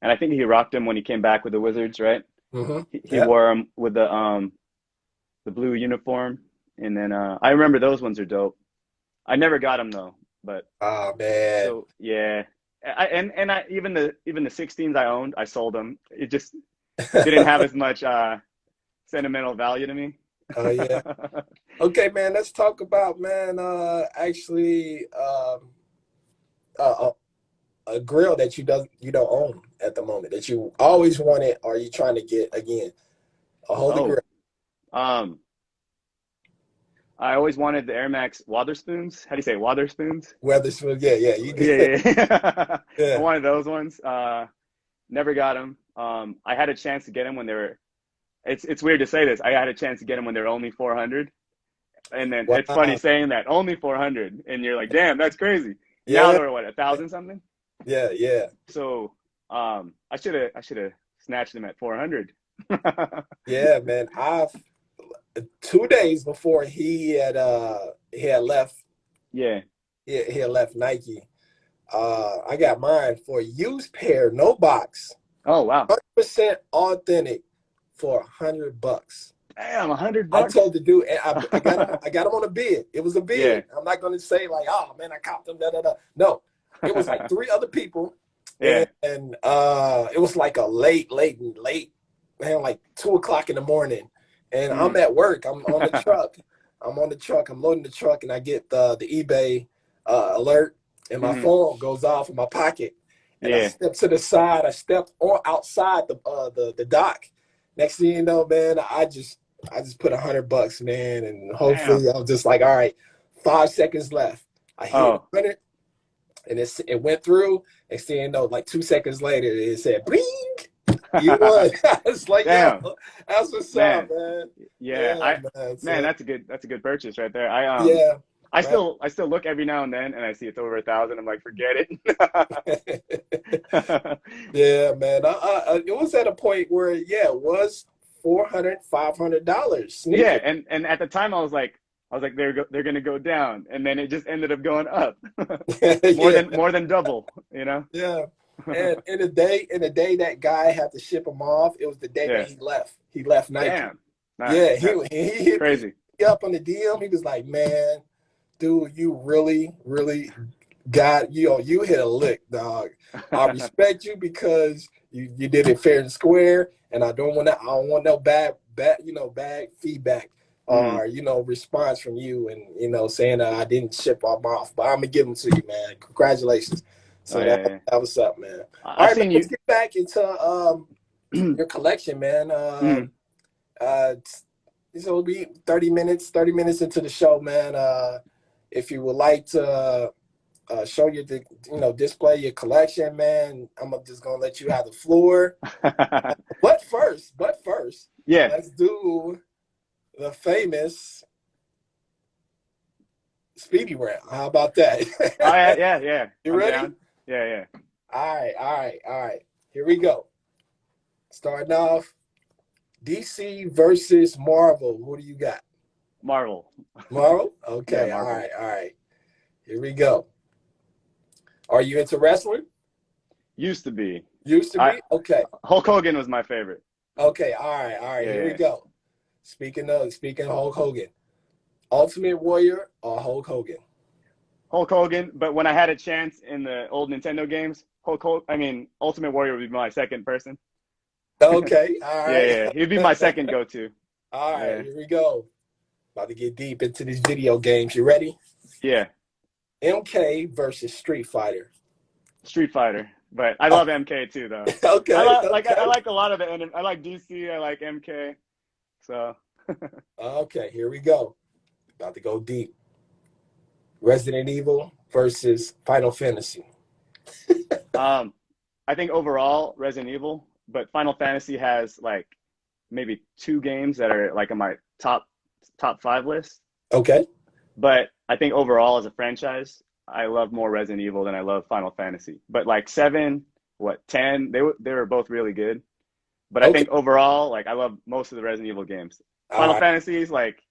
and I think he rocked them when he came back with the Wizards, right? Mhm. He Yeah. wore them with the blue uniform, and then I remember those ones are dope. I never got them though, but Oh man. so yeah. I even the 16s I owned, I sold them. It just didn't have as much sentimental value to me. Oh yeah. Okay, man. Let's talk about, man. Actually, a, a grill that you don't own at the moment that you always wanted, or you trying to get again, a holy Oh, grail. um, I always wanted the Air Max Waterspoons. How do you say it? Waterspoons? Weatherspoon. Yeah, yeah. You Yeah, good? yeah, yeah. I Yeah. wanted those ones. Never got them. I had a chance to get them when they were. It's weird to say this. I had a chance to get them when they were only 400, and then it's funny Wow. saying that only 400, and you're like, damn, that's crazy. Now Yeah. they're what, 1,000 something. Yeah. Yeah. So I should have snatched them at 400. Yeah, man. I've 2 days before he had left Yeah. he had left Nike. I got mine for a used pair, no box, Oh wow. 100% authentic for $100. Damn, 100 I bucks. told the dude, and I got him on a bid. It was a Yeah. bid. I'm not going to say like, oh man, I copped them. Da, da, da. No, it was like three other people, Yeah. and it was like a late, man, like 2 o'clock in the morning, and I'm Mm. at work. I'm on the truck. I'm on the truck. I'm loading the truck, and I get the eBay alert, and my Mhm. phone goes off in my pocket, and I Yeah. step to the side. I step on outside the dock. Next thing you know, man, I just put $100, man, and Damn. hopefully I'm just like, all right, 5 seconds left. I hit Oh. 100, and it went through. Next thing you know, like 2 seconds later, it said, "Bling, you won." It's like, yo, Damn. that's what's up, Man. man. Yeah. Yeah, man. Man, So that's a good purchase right there. I yeah, I still look every now and then, and I see it's over 1,000. I'm like, forget it. Yeah, man. It was at a point where, yeah, it was $400, $500 Yeah, sneaker. and at the time I was like they're gonna go down, and then it just ended up going up, Yeah, more than double, you know. yeah. And in the day that guy had to ship him off, it was the day that Yeah. he left. He left Nike. Damn. Nah, Yeah, that's he hit me crazy. up on the DM. He was like, "Man, dude, you really, really got you hit a lick, dog. I respect you because you did it fair and square, and I don't want no bad feedback Mm. or response from you, and saying that I didn't ship off off. But I'm gonna give them to you, man. Congratulations. Oh So yeah, yeah. that was up, man. All I've right, man. seen Let's you. get back into your collection, man. Mm. Uh, so it'll be 30 minutes into the show, man. If you would like to show display your collection, man, I'm just gonna let you have the floor. But first, Yeah. let's do the famous speedy round. How about that? Oh yeah, yeah, yeah. You I'm ready? down. Yeah, yeah. All right. Here we go. Starting off, DC versus Marvel. Who do you got? Marvel. Marvel? Yeah, Okay, all Marvel. right. Here we go. Are you into wrestling? Used to be. Used to I be? Okay. Hulk Hogan was my favorite. Okay, all right. Yeah, Here we yeah. go. Speaking of Hulk Hogan, Ultimate Warrior or Hulk Hogan? Hulk Hogan. But when I had a chance in the old Nintendo games, Ultimate Warrior would be my second person. Okay, all Yeah, right. yeah. He'd be my second go-to. All right, Yeah, here we go. About to get deep into these video games. You ready? yeah. MK versus Street Fighter. Street Fighter. But I love MK too, though. Okay. I like a lot of the anime. I like DC. I like MK. So Okay, here we go. About to go deep. Resident Evil versus Final Fantasy. I think overall Resident Evil, but Final Fantasy has like maybe two games that are like on my top five list. Okay. But I think overall as a franchise, I love more Resident Evil than I love Final Fantasy. But like 7, 10, they were both really good. But I Okay. think overall, like I love most of the Resident Evil games. All Final right. Fantasies, like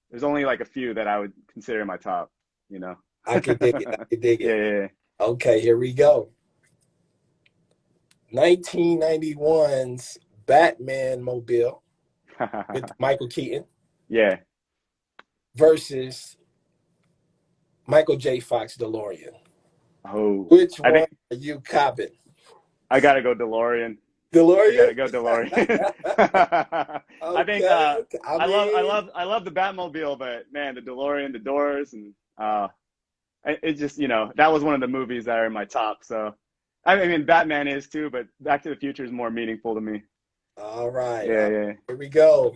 there's only like a few that I would consider my top, you know. I can dig it. Yeah, yeah, Okay, here we go. 1991's Batman Mobile yeah. with Michael Keaton Yeah. versus Michael J. Fox DeLorean. Oh, Which I one think are you copping? I gotta go DeLorean. I DeLorean? gotta go DeLorean. I think Okay. I mean, I love the Batmobile, but man, the DeLorean, the doors, and it just that was one of the movies that are in my top. So I mean, Batman is too, but Back to the Future is more meaningful to me. all right. Yeah, Here we go.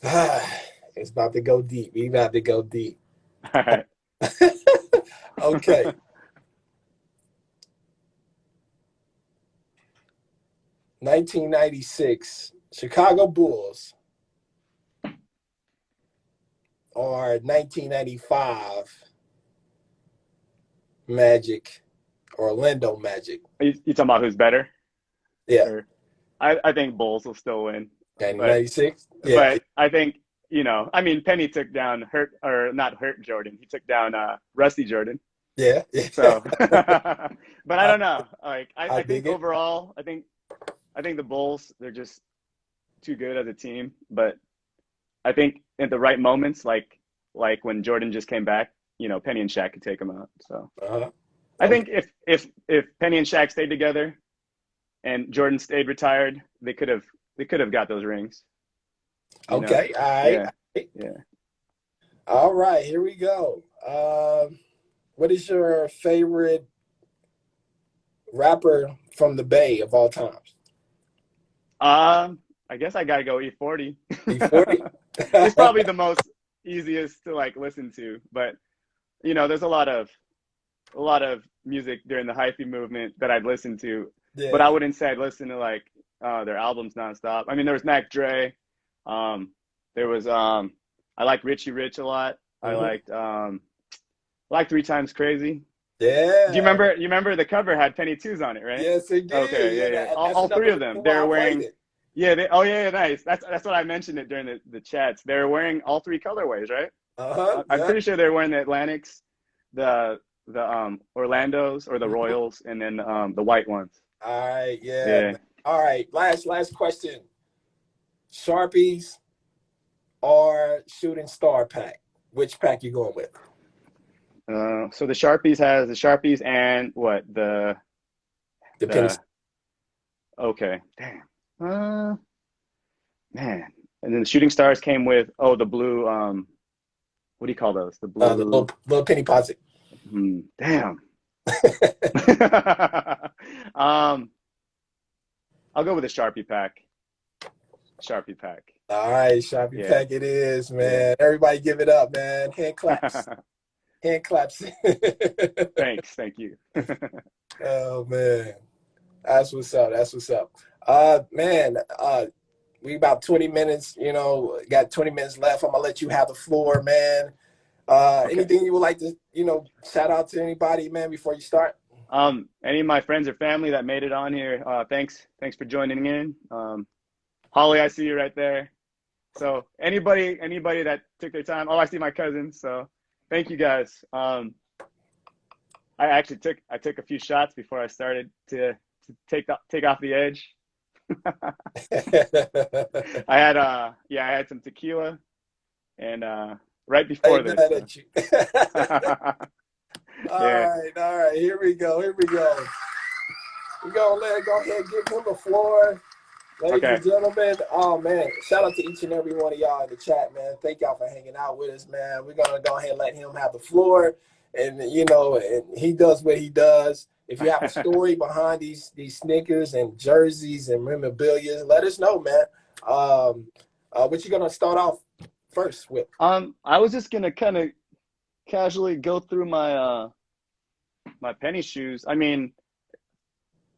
yeah. It's about to go deep. We about to go deep. All right. Okay. 1996 Chicago Bulls or 1995 Magic, Orlando Magic. You talking about who's better? Yeah. Or, I think Bulls will still win, but 1996? Yeah. I think I mean, Penny took down not hurt Jordan. He took down Rusty Jordan. Yeah. So, but I don't know. Like I I dig think it. overall, I think the Bulls, they're just too good as a team. But I think at the right moments, like when Jordan just came back, Penny and Shaq could take him out. So Uh-huh. I think if Penny and Shaq stayed together and Jordan stayed retired, they could have got those rings. Okay. All right. Yeah. Yeah. All right. Here we go. What is your favorite rapper from the Bay of all times? I guess I gotta go E40. E40? It's probably the most easiest to like listen to, but there's a lot of music during the hyphy movement that I'd listen to, Yeah. but I wouldn't say I'd listen to like their albums nonstop. I mean, there was Mac Dre, there was I like Richie Rich a lot. I Hmm. liked Three Times Crazy. Do Yeah. you remember the cover had Penny Twos on it, right? Yes, it did. Okay, Yeah, yeah, yeah. that's All another three of them. reason They why were I played wearing, it. yeah, oh yeah, yeah, nice. That's what I mentioned it during the chats. They were wearing all three colorways, right? Uh-huh. I'm Yeah. pretty sure they were wearing the Atlantics, the Orlandos or the Mhm. Royals, and then the white ones. All right. Yeah, Yeah. man. All right. Last question. Sharpies or shooting star pack? Which pack you going with? So the Sharpies has the Sharpies and what The penny. the okay, damn, man. And then the Shooting Stars came with the blue what do you call those? The The blue little penny posit. damn. um, I'll go with the Sharpie pack. Sharpie pack. All right, Sharpie Yeah, pack it is, yeah. man. Everybody give it up, man. Hand claps. Hand claps. Thanks, thank you. Oh man. That's what's up. That's what's up. Man, we about 20 minutes, got 20 minutes left. I'm gonna let you have the floor, man. Okay. Anything you would like to, shout out to anybody, man, before you start? Any of my friends or family that made it on here, thanks for joining in. Holly, I see you right there. So anybody that took their time. Oh, I see my cousin. So thank you guys. I actually took a few shots before I started to take off the edge. I had some tequila and right I before ain't this. mad So. at you. All Yeah. right, all right. Here we go. Here we go. We're gonna go ahead and give him the floor. Ladies Okay. and gentlemen, oh man, shout out to each and every one of y'all in the chat, man. Thank y'all for hanging out with us, man. We're gonna go ahead and let him have the floor, and and he does what he does. If you have a story behind these sneakers and jerseys and memorabilia, let us know, man. What you gonna start off first with? I was just gonna kind of casually go through my penny shoes. I mean,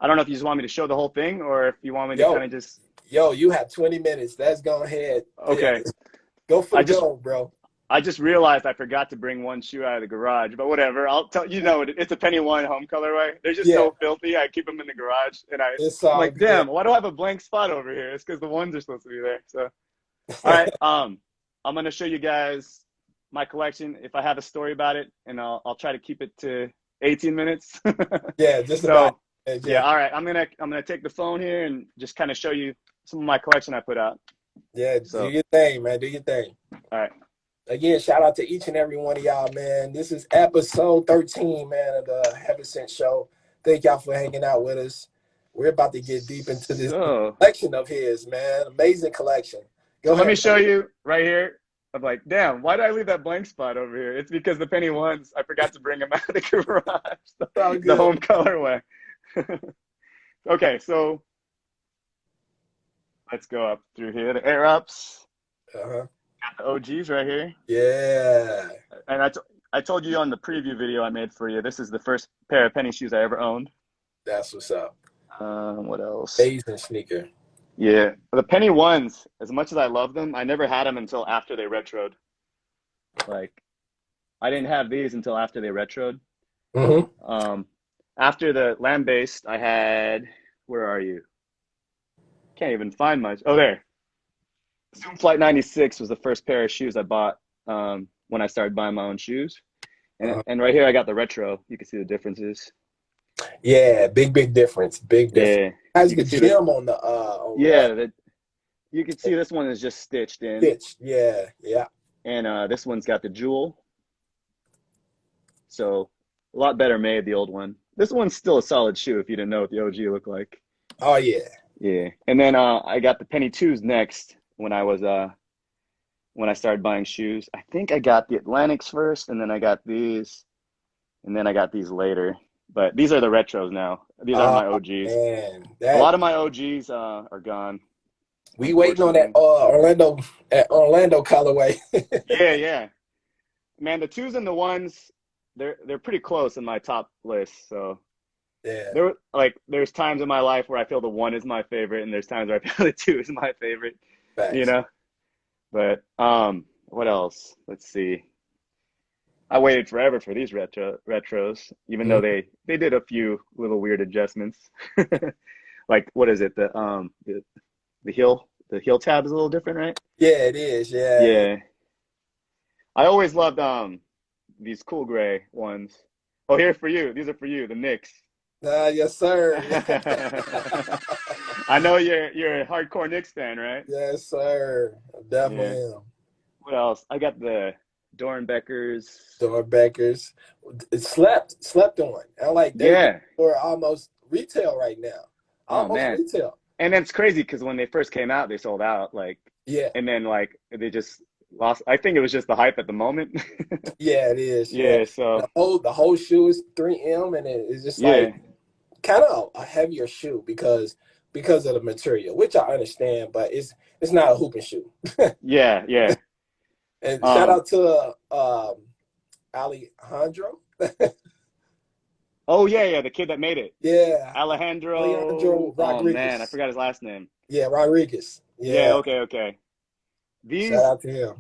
I don't know if you just want me to show the whole thing or if you want me to Yo, kind of just. you have 20 minutes. Let's go ahead. Yeah, Okay. go for I the just gold, bro. I just realized I forgot to bring one shoe out of the garage, but whatever. I'll tell you know it's a Penny One home colorway. They're just Yeah, so filthy. I keep them in the garage, and it's I'm all like, good. damn, why do I have a blank spot over here? It's because the ones are supposed to be there. So, all right, I'm gonna show you guys my collection. If I have a story about it, and I'll try to keep it to 18 minutes. Yeah, just about. So, Yeah, yeah, all right. I'm gonna take the phone here and just kind of show you some of my collection I put out. yeah. Do So, your thing, man. Do your thing. all right. Again, shout out to each and every one of y'all, man. This is episode 13, man, of the Heaven Sent Show. Thank y'all for hanging out with us. We're about to get deep into this So. collection of his, man. Amazing collection. Go So let me ahead, show bro. you right here. I'm like, damn, why did I leave that blank spot over here? It's because the penny ones, I forgot to bring them out of the garage, It's all the good. home colorway. Okay, so let's go up through here. The Air Ups, Uh-huh. the OGs right here. Yeah, And I told you on the preview video I made for you, this is the first pair of penny shoes I ever owned. that's what's up. What else? Amazing sneaker. Yeah, the penny ones, as much as I love them, I never had them until after they retroed. Like, I didn't have these until after they retroed. Mm-hmm. After the land-based, I had, where are you? Can't even find much. Oh, there. Zoom Flight 96 was the first pair of shoes I bought when I started buying my own shoes. And right here, I got the retro. You can see the differences. Yeah, big difference. Big difference. Yeah, Has you the can see the, gem on the on one yeah, you can see this one is just stitched in. stitch. Yeah, yeah. And this one's got the jewel. So a lot better made, the old one. This one's still a solid shoe if you didn't know what the OG looked like. Oh yeah. Yeah. And then I got the penny twos next when I started buying shoes. I think I got the Atlantics first, and then I got these, and then I got these later. But these are the retros now. These are Oh my OGs. man, A that lot of my OGs are gone, we waiting on that unfortunately. Orlando colorway. Yeah, yeah. Man, the twos and the ones, they're pretty close in my top list. So Yeah, there's times in my life where I feel the one is my favorite, and there's times where I feel the two is my favorite, you facts. know. But What else? Let's see. I waited forever for these retros, even though Mhm. they did a few little weird adjustments. Like what is it? The heel tab is a little different, right? Yeah, it is. Yeah. Yeah. I always loved these cool gray ones. Oh, here for you. These are for you, the Knicks. Yes, sir. I know you're a hardcore Knicks fan, right? Yes, sir. I Yeah. definitely am. What else? I got the Dornbeckers. Doorbackers. It slept on. And like they're going Yeah. for almost retail right now. Oh Almost man. retail. And that's crazy because when they first came out, they sold out. Like, Yeah. and then like they just lost. I think it was just the hype at the moment. Yeah, it is. Yeah. Yeah. So The whole shoe is 3M and it's just like yeah. kind of a heavier shoe because of the material, which I understand, but it's not a hooping shoe. Yeah. Yeah. And shout Um. out to Alejandro. Oh yeah. Yeah. The kid that made it, Yeah, Alejandro Alejandro. Oh man, I Rodriguez. forgot his last name. Yeah, Rodriguez. Yeah. Yeah, Okay. Okay. shout These out to him.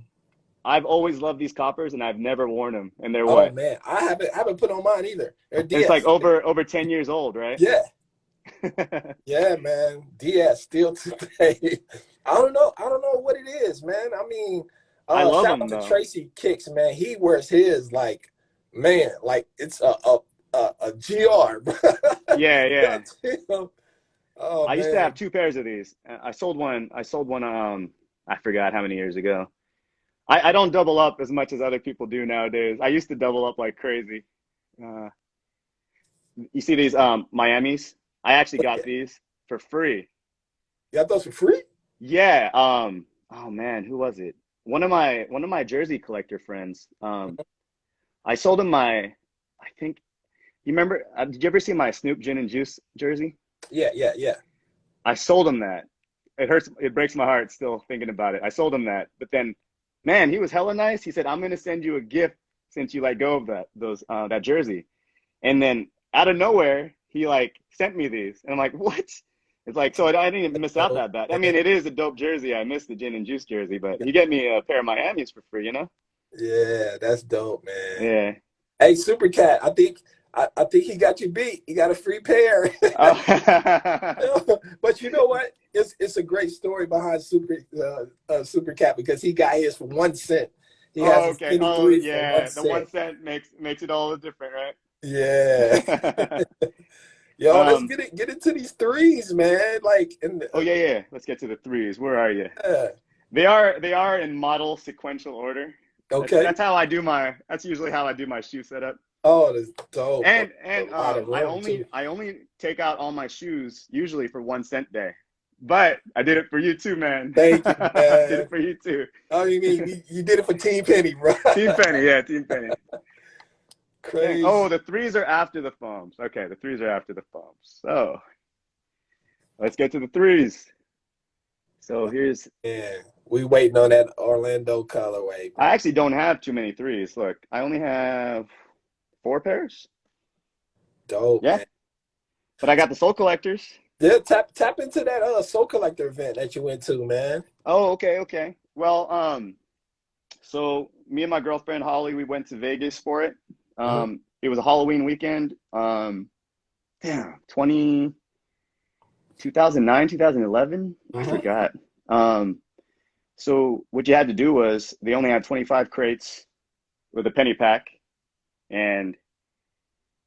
I've always loved these coppers, and I've never worn them. And they're Oh what? man, I haven't put on mine either. They're And it's like DS. over 10 years old, right? Yeah, yeah, man. DS still today. I don't know what it is, man. I mean, I love shout them out to though. Tracy Kicks, man. He wears his like, man, like it's a GR, bro. Yeah. Yeah. Oh I used to have man. two pairs of these. I sold one. I sold one. I forgot how many years ago. I don't double up as much as other people do nowadays. I used to double up like crazy. Uh, you see these Miamis? I actually got these for free. You got those for free? Yeah. Oh man, who was it? One of my jersey collector friends. I sold him my. I think you remember. Did you ever see my Snoop Gin and Juice jersey? Yeah, yeah, yeah. I sold him that. It hurts. It breaks my heart still thinking about it. I sold him that, but then, man, he was hella nice. He said, "I'm gonna send you a gift since you let go of that jersey." And then out of nowhere, he like sent me these, and I'm like, "What?" It's like so I didn't miss out Dope, that bad. I man. mean, it is a dope jersey. I missed the gin and juice jersey, but he get me a pair of Miamis for free, you know? Yeah, that's dope, man. Yeah. Hey, Super Cat, I think he got you beat. He got a free pair. Oh, But you know what? It's a great story behind Super Cat because he got his for 1 cent. He has oh, his okay. penny Oh, three for one yeah. The one cent. cent makes it all different, Yeah. right? Yo, let's um. get into these threes, man. Like Oh yeah, yeah. Let's get to the threes. Where are you? uh, They are in model sequential order. That's okay. that's how I do my. That's usually how I do my shoe setup. Oh, that's dope. And A and lot of I room only too. I only take out all my shoes usually for 1 cent day. But I did it for you too, man. Thank you, I did man. it for you too. Oh, you mean you did it for Team Penny, bro? Team Penny, yeah, Team Penny. Dang. Oh, Crazy. the threes are after the foams. Okay, the threes are after the foams. So let's get to the threes. So here's Yeah, we waiting on that Orlando colorway, I man. actually don't have too many threes. Look, I only have four pairs. Dope, Yeah, man. but I got the Soul Collectors. Yeah, tap into that Soul Collector event that you went to, man. Oh, okay, okay. Well, so me and my girlfriend Holly, we went to Vegas for it. Mhm. It was a Halloween weekend. Damn, 2009, 2011. I Mhm. forgot. Um, so what you had to do was they only had 25 crates with a penny pack, and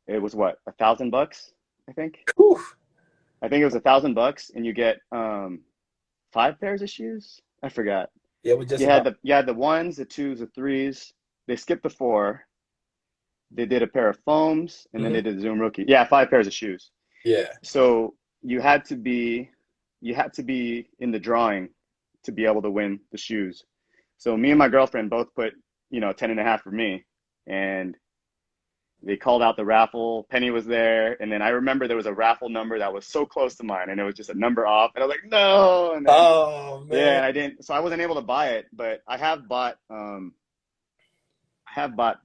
it was what, $1,000, I think. Whew. I think it was $1,000, and you get five pairs of shoes. I forgot. Yeah, we just You had about. the ones, the twos, the threes. They skipped the four. They did a pair of foams, and then Mhm. they did Zoom Rookie. Yeah, five pairs of shoes. Yeah. So you had to be in the drawing to be able to win the shoes. So me and my girlfriend both put 10 and a half for me, and they called out the raffle. Penny was there, and then I remember there was a raffle number that was so close to mine, and it was just a number off, and I was like, no, and then Oh yeah, man. and I didn't, so I wasn't able to buy it, but I have bought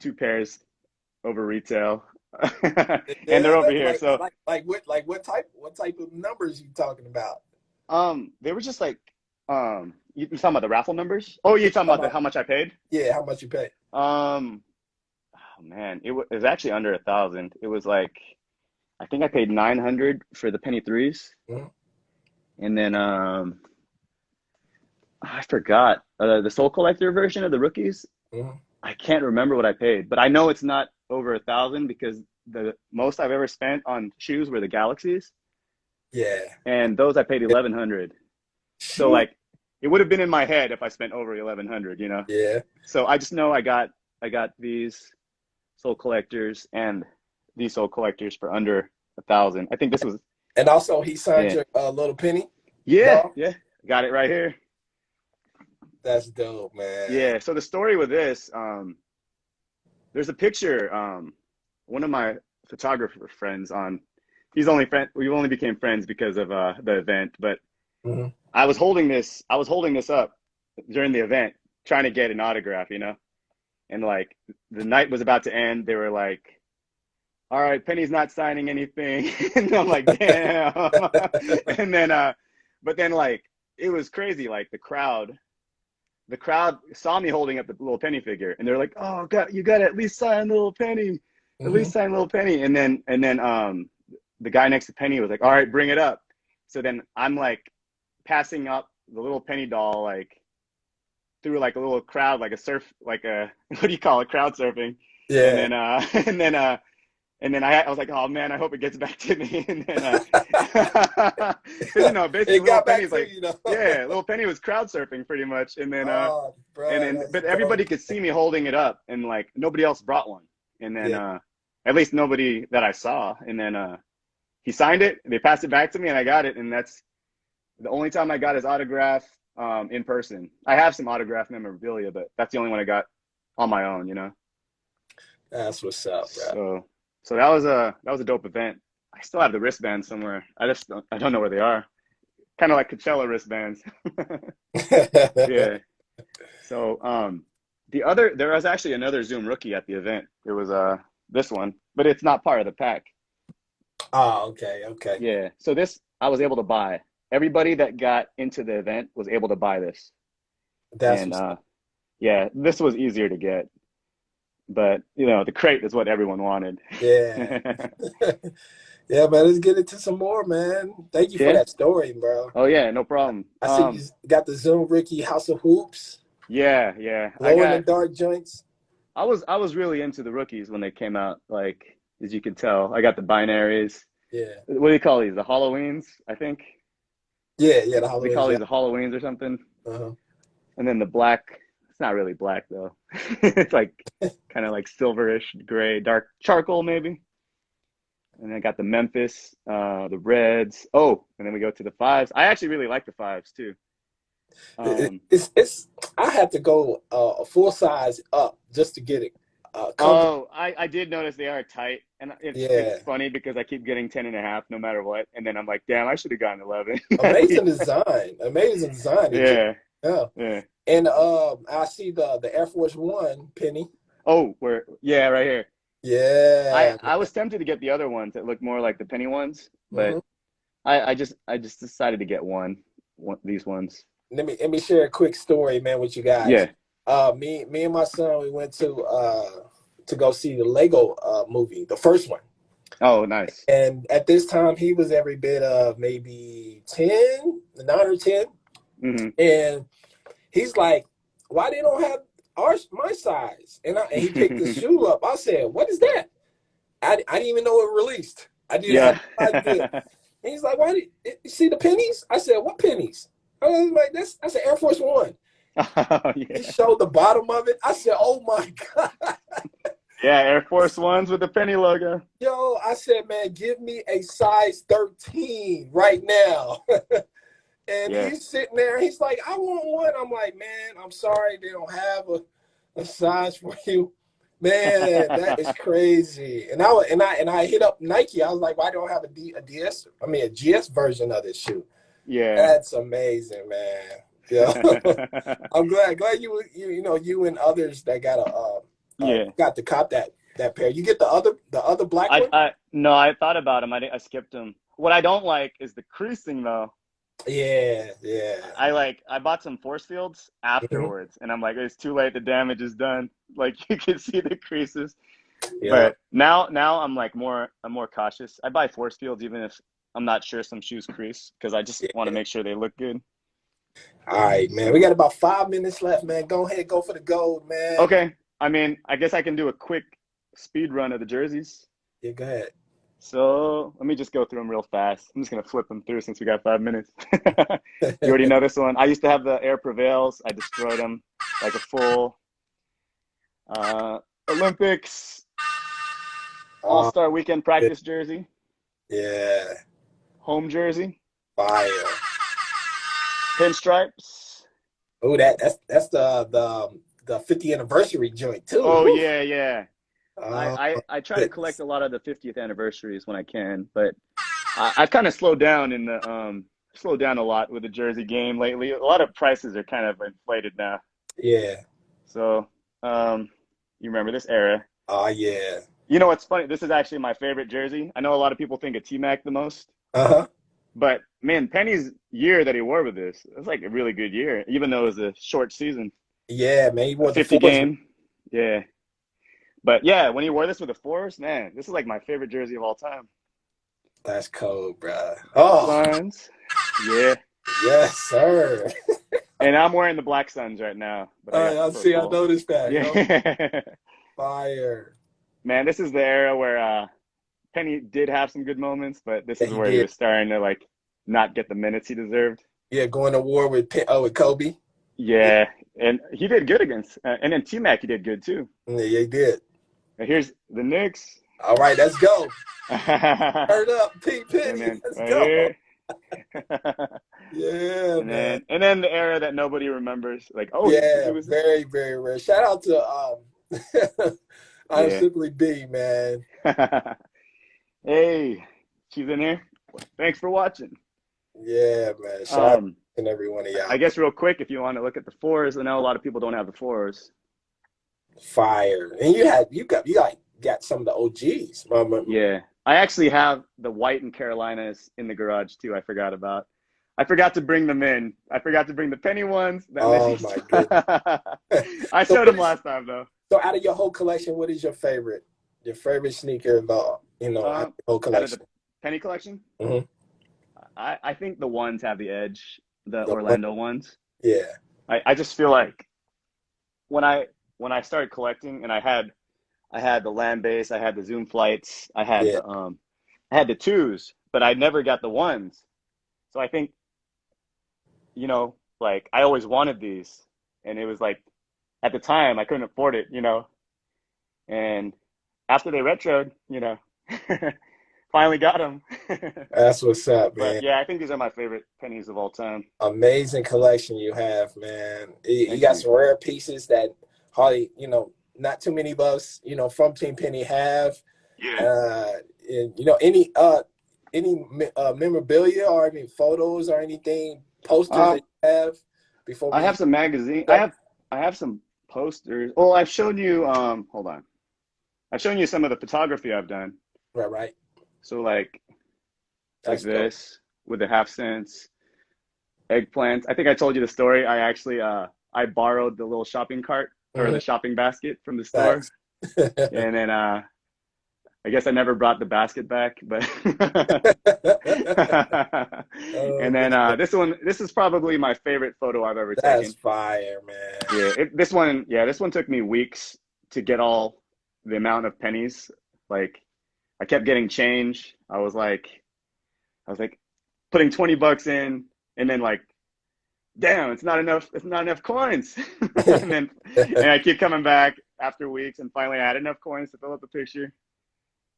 two pairs over retail, and they're Yeah, over here. So what type of numbers you talking about? they were just like You talking about the raffle numbers? Oh, you're talking about how much I paid? Yeah, how much you pay? Oh man, it was actually under 1,000. It was like I think I paid 900 for the penny threes, Mm-hmm. and then I forgot the Soul Collector version of the rookies. Mm-hmm. I can't remember what I paid, but I know it's not over 1,000 because the most I've ever spent on shoes were the Galaxies, Yeah. and those I paid 1,100. So Shoot. like, it would have been in my head if I spent over 1,100, you know. Yeah. So I just know I got these Soul Collectors and these Soul Collectors for under 1,000. I think this was And also, he signed yeah your little penny. yeah Doll? yeah got it right here. That's dope, man. Yeah. So the story with this, there's a picture. One of my photographer friends we only became friends because of the event. But Mm-hmm. I was holding this up during the event, trying to get an autograph, you know. And like the night was about to end, they were like, "All right, Penny's not signing anything," and I'm like, "Damn." And then, but then like it was crazy. Like the crowd saw me holding up the little Penny figure, and they're like, "Oh God, you got to at least sign little Penny, at Mm-hmm. least sign little Penny." And then the guy next to Penny was like, "All right, bring it up." So then I'm like passing up the little Penny doll like through like a little crowd, like what do you call it, crowd surfing. Yeah. And then I was like, oh man, I hope it gets back to me. And then you know, basically It got back to you, know. yeah, little Penny was crowd surfing pretty much. And then Oh, bro, but everybody could see me holding it up, and like nobody else brought one. And then at least nobody that I saw. And then he signed it, they passed it back to me, and I got it. And that's the only time I got his autograph in person. I have some autograph memorabilia, but that's the only one I got on my own, you know. That's what's up, bro. So that was a dope event. I still have the wristbands somewhere. I don't know where they are. Kind of like Coachella wristbands. Yeah. So there was actually another Zoom rookie at the event. It was this one, but it's not part of the pack. Oh, okay. Yeah. So this I was able to buy. Everybody that got into the event was able to buy this. That's yeah, this was easier to get. But you know, the crate is what everyone wanted. Yeah. Yeah, man. Let's get into some more, man. Thank you for that story, bro. Oh yeah, no problem. I see you got the Zoom Ricky House of Hoops. Yeah. Glow in the dark joints. I was really into the rookies when they came out. Like, as you can tell, I got the binaries. Yeah. What do you call these? The Halloweens, I think. Yeah, the Halloweens. They call these the Halloweens or something. Uh-huh. And then the black. It's not really black though. It's like kind of like silverish gray, dark charcoal maybe. And I got the Memphis, the Reds. Oh, and then we go to the fives. I actually really like the fives too. It's I had to go a full size up just to get it. I did notice they are tight, and it's funny because I keep getting 10.5 no matter what, and then I'm like, damn, I should have gotten 11. Amazing design. Yeah. And I see the Air Force One penny. Oh, right here. Yeah. I was tempted to get the other ones that look more like the penny ones, but I just decided to get one these ones. Let me share a quick story, man, with you guys. Yeah. Me and my son, we went to go see the Lego movie, the first one. Oh, nice. And at this time, he was every bit of maybe 9 or 10. Mm-hmm. And he's like, why they don't have my size? And he picked the shoe up. I said, what is that? I didn't even know it released. I didn't have no idea. And he's like, why you see the pennies? I said, what pennies? I was like, that's an Air Force One. Oh, yeah. He showed the bottom of it. I said, oh my God. Yeah, Air Force Ones with the penny logo. Yo, I said, man, give me a size 13 right now. And he's sitting there. He's like, I want one. I'm like, man, I'm sorry. They don't have a size for you. Man, that is crazy. And I hit up Nike. I was like, why don't I have a GS version of this shoe? Yeah. That's amazing, man. Yeah. I'm glad you and others that got to cop that pair. You get the other black one? No, I thought about them. I skipped them. What I don't like is the creasing though. Yeah, yeah. I bought some force fields Hmm. afterwards, and I'm like, it's too late. The damage is done. Like you can see the creases. Yeah. But now I'm more cautious. I buy force fields even if I'm not sure some shoes crease because I just want to Yeah. make sure they look good. All right, man. We So got about 5 minutes left, man. Go ahead, go for the gold, man. okay, I mean, I guess I can do a quick speed run of the jerseys. Yeah, go ahead. So let me just go through them real fast. I'm just gonna flip them through since we got 5 minutes. You already know this one. I used to have the Air Prevails. I destroyed them like a full uh, Olympics All Oh, Star Weekend practice jersey, yeah. home jersey, Fire. pinstripes. Oh, that's the 50th anniversary joint too. Oh Whew. yeah, yeah. Oh, I try to collect goodness. a lot of the 50th anniversaries when I can, but I've kind of slowed down in the slowed down a lot with the jersey game lately. A lot of prices are kind of inflated now. Yeah. So you remember this era. Oh, yeah. You know what's funny? This is actually my favorite jersey. I know a lot of people think of T-Mac the most, Uh-huh. but man, Penny's year that he wore with this, it was like a really good year, even though it was a short season, Yeah, man. He a wore the 50 fours. game. Yeah. But yeah, when he wore this with the Force, man, this is like my favorite jersey of all time. That's cold, bro. Oh, Suns. Yeah. yes, sir. And I'm wearing the Black Suns right now, but I got the I see. I purple. noticed that. Yo, Yeah. fire. Man, this is the era where Penny did have some good moments, but this Yeah, is he where he did. was starting to like not get the minutes he deserved. Yeah, going to war with with Kobe. Yeah, Yeah, and he did good against, and then T Mac he did good too. yeah, he did. And here's the Knicks. All right, let's go. And Turn up, Pink Penny. then Let's right go. here. Yeah, man. And then the era that nobody remembers. Like, oh, he Yeah, was very, very rare. Shout out to I'm yeah. Simply B, man. Hey, she's in here. Thanks for watching. Yeah, man. Shout out Um, to every one of I y'all. guess real quick, if you want to look at the fours, I know a lot of people don't have the fours. Fire. And you got some of the OGs. Yeah, I actually have the white and Carolinas in the garage too. I forgot about. I forgot to bring them in. I forgot to bring the penny ones. That Oh makes. my goodness. I So showed what them is last time though. so out of your whole collection, what is your favorite? Your favorite sneaker of out of Um, your whole Out of collection? the penny collection, Hmm. I think the ones have the edge. The The one, Orlando ones. yeah, I just feel like when I started collecting and I had the land base, I had the Zoom flights, yeah. I had the twos, but I never got the ones. So I think, like I always wanted these, and it was like at the time I couldn't afford it, and after they retroed, finally got them. That's what's up, But man. yeah, I think these are my favorite pennies of all time. Amazing collection you have, man. You Thank got you. some rare pieces that hardly, not too many of us, from Team Penny have. Yeah. Uh, and any memorabilia or any photos or anything posters that Um, you have before I we have some magazine. go? I have some posters. Oh, I've shown you. Hold on. I've shown you some of the photography I've done. Right, right. So like That's dope. this with the half cents eggplants. I think I told you the story. I actually I borrowed the little shopping cart or Hmm. the shopping basket from the store, Thanks. and then I guess I never brought the basket back, but Oh and then man, this is probably my favorite photo I've ever that's taken. fire, man. This one took me weeks to get all the amount of pennies. Like I kept getting change. I was like putting 20 bucks in and then like, damn, it's not enough coins. And I keep coming back after weeks and finally I had enough coins to fill up the picture.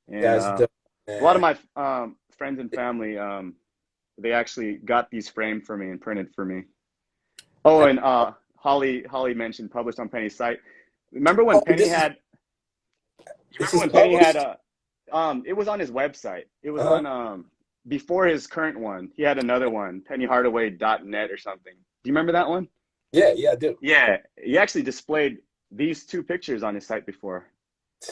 And That's dope, a lot of man. my friends and family, they actually got these framed for me and printed for me. Oh, That- and Holly mentioned published on Penny's site. Remember when oh, Penny had? You this remember is when Penny had published. it was on his website. It was Uh-huh. on before his current one. He had another one, pennyhardaway.net or something. Do you remember that one? Yeah, yeah, I do. Yeah, he actually displayed these two pictures on his site before.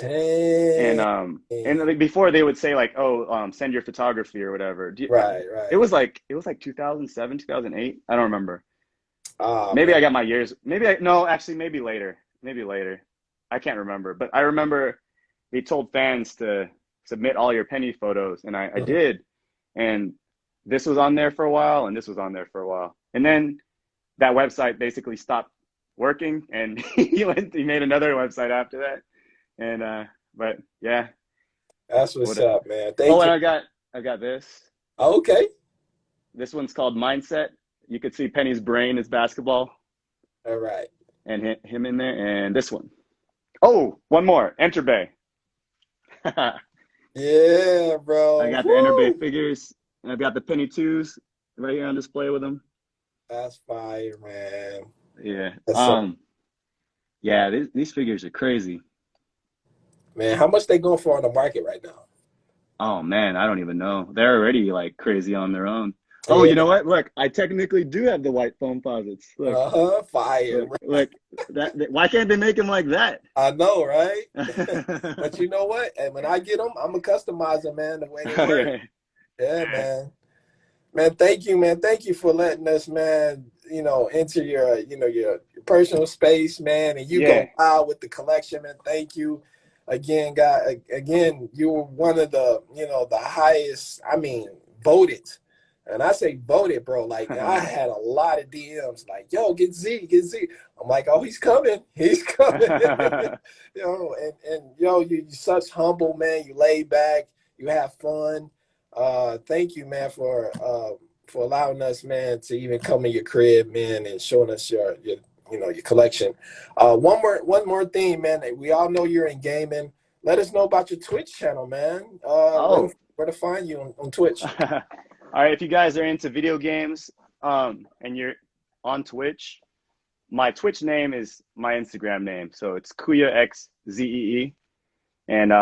And Dang. like before they would say like, oh, send your photography or whatever. Right, It right. was like 2007, 2008. I don't remember. Oh Maybe man. I got my years. Maybe I no, actually maybe later. Maybe later. I can't remember. But I remember they told fans to submit all your penny photos, and I Mhm. did. And this was on there for a while, and this was on there for a while. And then that website basically stopped working, and he made another website after that. And but yeah, That's what's what up, man. oh, Thank and you. I got this. Okay. This one's called Mindset. You could see Penny's brain is basketball All right. and him in there. And this one. Oh, one more. Enter Bay. I Yeah, bro. got the Enter Bay Woo. figures. And I've got the Penny twos right here on display with them. That's fire, man. Yeah. That's up. Yeah, these figures are crazy. Man, how much they going for on the market right now? Oh man, I don't even know. They're already like crazy on their own. Oh, Yeah. you know what? Look, I technically do have the white foam posits. Look, Uh-huh. Fire, look, bro. look. Why can't they make them like that? I know, right? But you know what? And when I get them, I'm gonna customize them, man, the way they work. Yeah. Yeah, man. Man, thank you, man. Thank you for letting us, man, into your personal space, man. And you Yeah. go wild with the collection, man. Thank you. Again, God, again, you were one of the highest, I mean, voted. And I say voted, bro. Like I had a lot of DMs like, yo, get Z, get Z. I'm like, oh, he's coming. He's coming. And you're such humble, man. You lay back, you have fun. Thank you, man, for allowing us, man, to even come in your crib, man, and showing us your collection. One more thing, man. We all know you're in gaming. Let us know about your Twitch channel, man. Oh. Where to find you on Twitch. All right, if you guys are into video games, and you're on Twitch, my Twitch name is my Instagram name, so it's kuyaxzee, and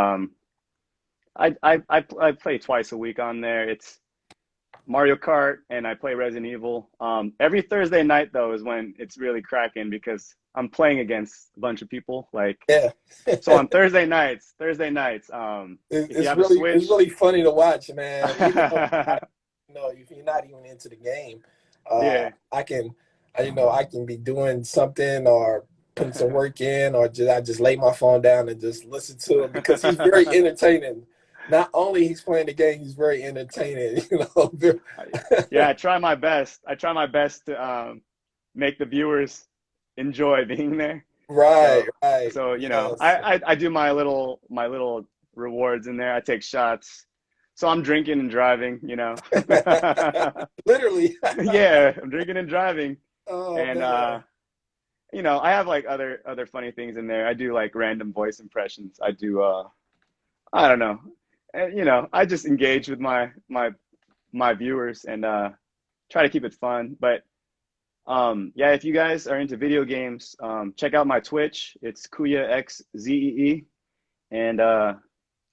I play twice a week on there. It's Mario Kart, and I play Resident Evil. Every Thursday night though is when it's really cracking because I'm playing against a bunch of people. Like, Yeah. so on Thursday nights, if you It's have a Switch, really funny to watch, man. Even though if you're not even into the game, yeah. I can, I can be doing something or putting some work in, or I just lay my phone down and just listen to him because he's very entertaining. Not only he's playing the game, he's very entertaining. Yeah, I try my best. I try my best to make the viewers enjoy being there. Right, So, right. so Yes. I do my little rewards in there. I take shots. So I'm drinking and driving. Literally. Yeah, I'm drinking and driving, Oh and man. I have like other funny things in there. I do like random voice impressions. I do I don't know. And, I just engage with my viewers and try to keep it fun. But yeah, if you guys are into video games, check out my Twitch. It's kuyaxzee, and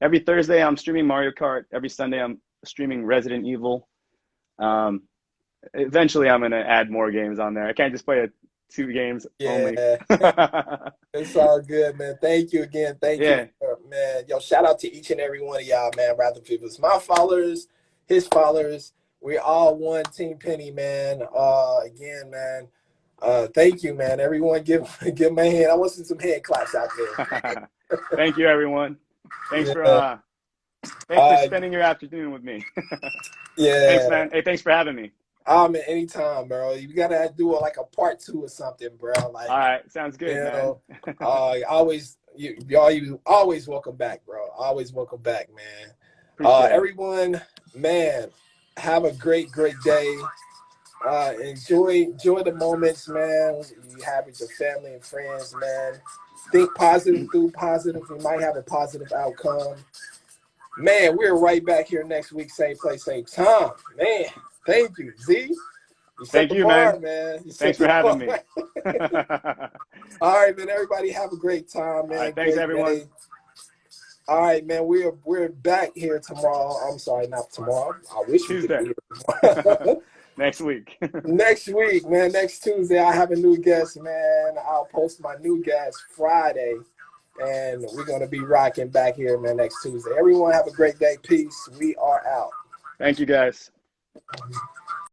every Thursday I'm streaming Mario Kart. Every Sunday I'm streaming Resident Evil. Um, Eventually I'm gonna add more games on there. I can't just play two games only. Yeah. It's all good, man. Thank you again. Thank you, Yeah, man. Yo, shout out to each and every one of y'all, man. Rather people, it's my followers, his followers. We all one Team Penny, man. Again, man. Thank you, man. Everyone, give my hand. I want to see some hand claps out there. thank you, everyone. Thanks for Yeah. uh, thanks for spending your afternoon with me. Thanks, Yeah. man. Hey, thanks for having me. Man, anytime, bro. You gotta do it like a part two or something, bro. Like, All right, sounds you good, man. know, you always welcome back, bro. Always welcome back, man. Appreciate it. Everyone, man, have a great day. Enjoy the moments, man. You have with your family and friends, man. Think positive, do positive. You might have a positive outcome. Man, we're right back here next week, same place, same time. Man, thank you, Z. You set Thank the you, bar, man. man. You set Thanks for the having bar. me. All right, man. Everybody have a great time, All right, man. thanks, Great everyone. day. All right, man. We're back here tomorrow. I'm sorry, not tomorrow. I wish we could Tuesday. be here tomorrow. Next week. Next week, man. Next Tuesday, I have a new guest, man. I'll post my new guest Friday. And we're going to be rocking back here, man, next Tuesday. Everyone have a great day. Peace. We are out. Thank you, guys.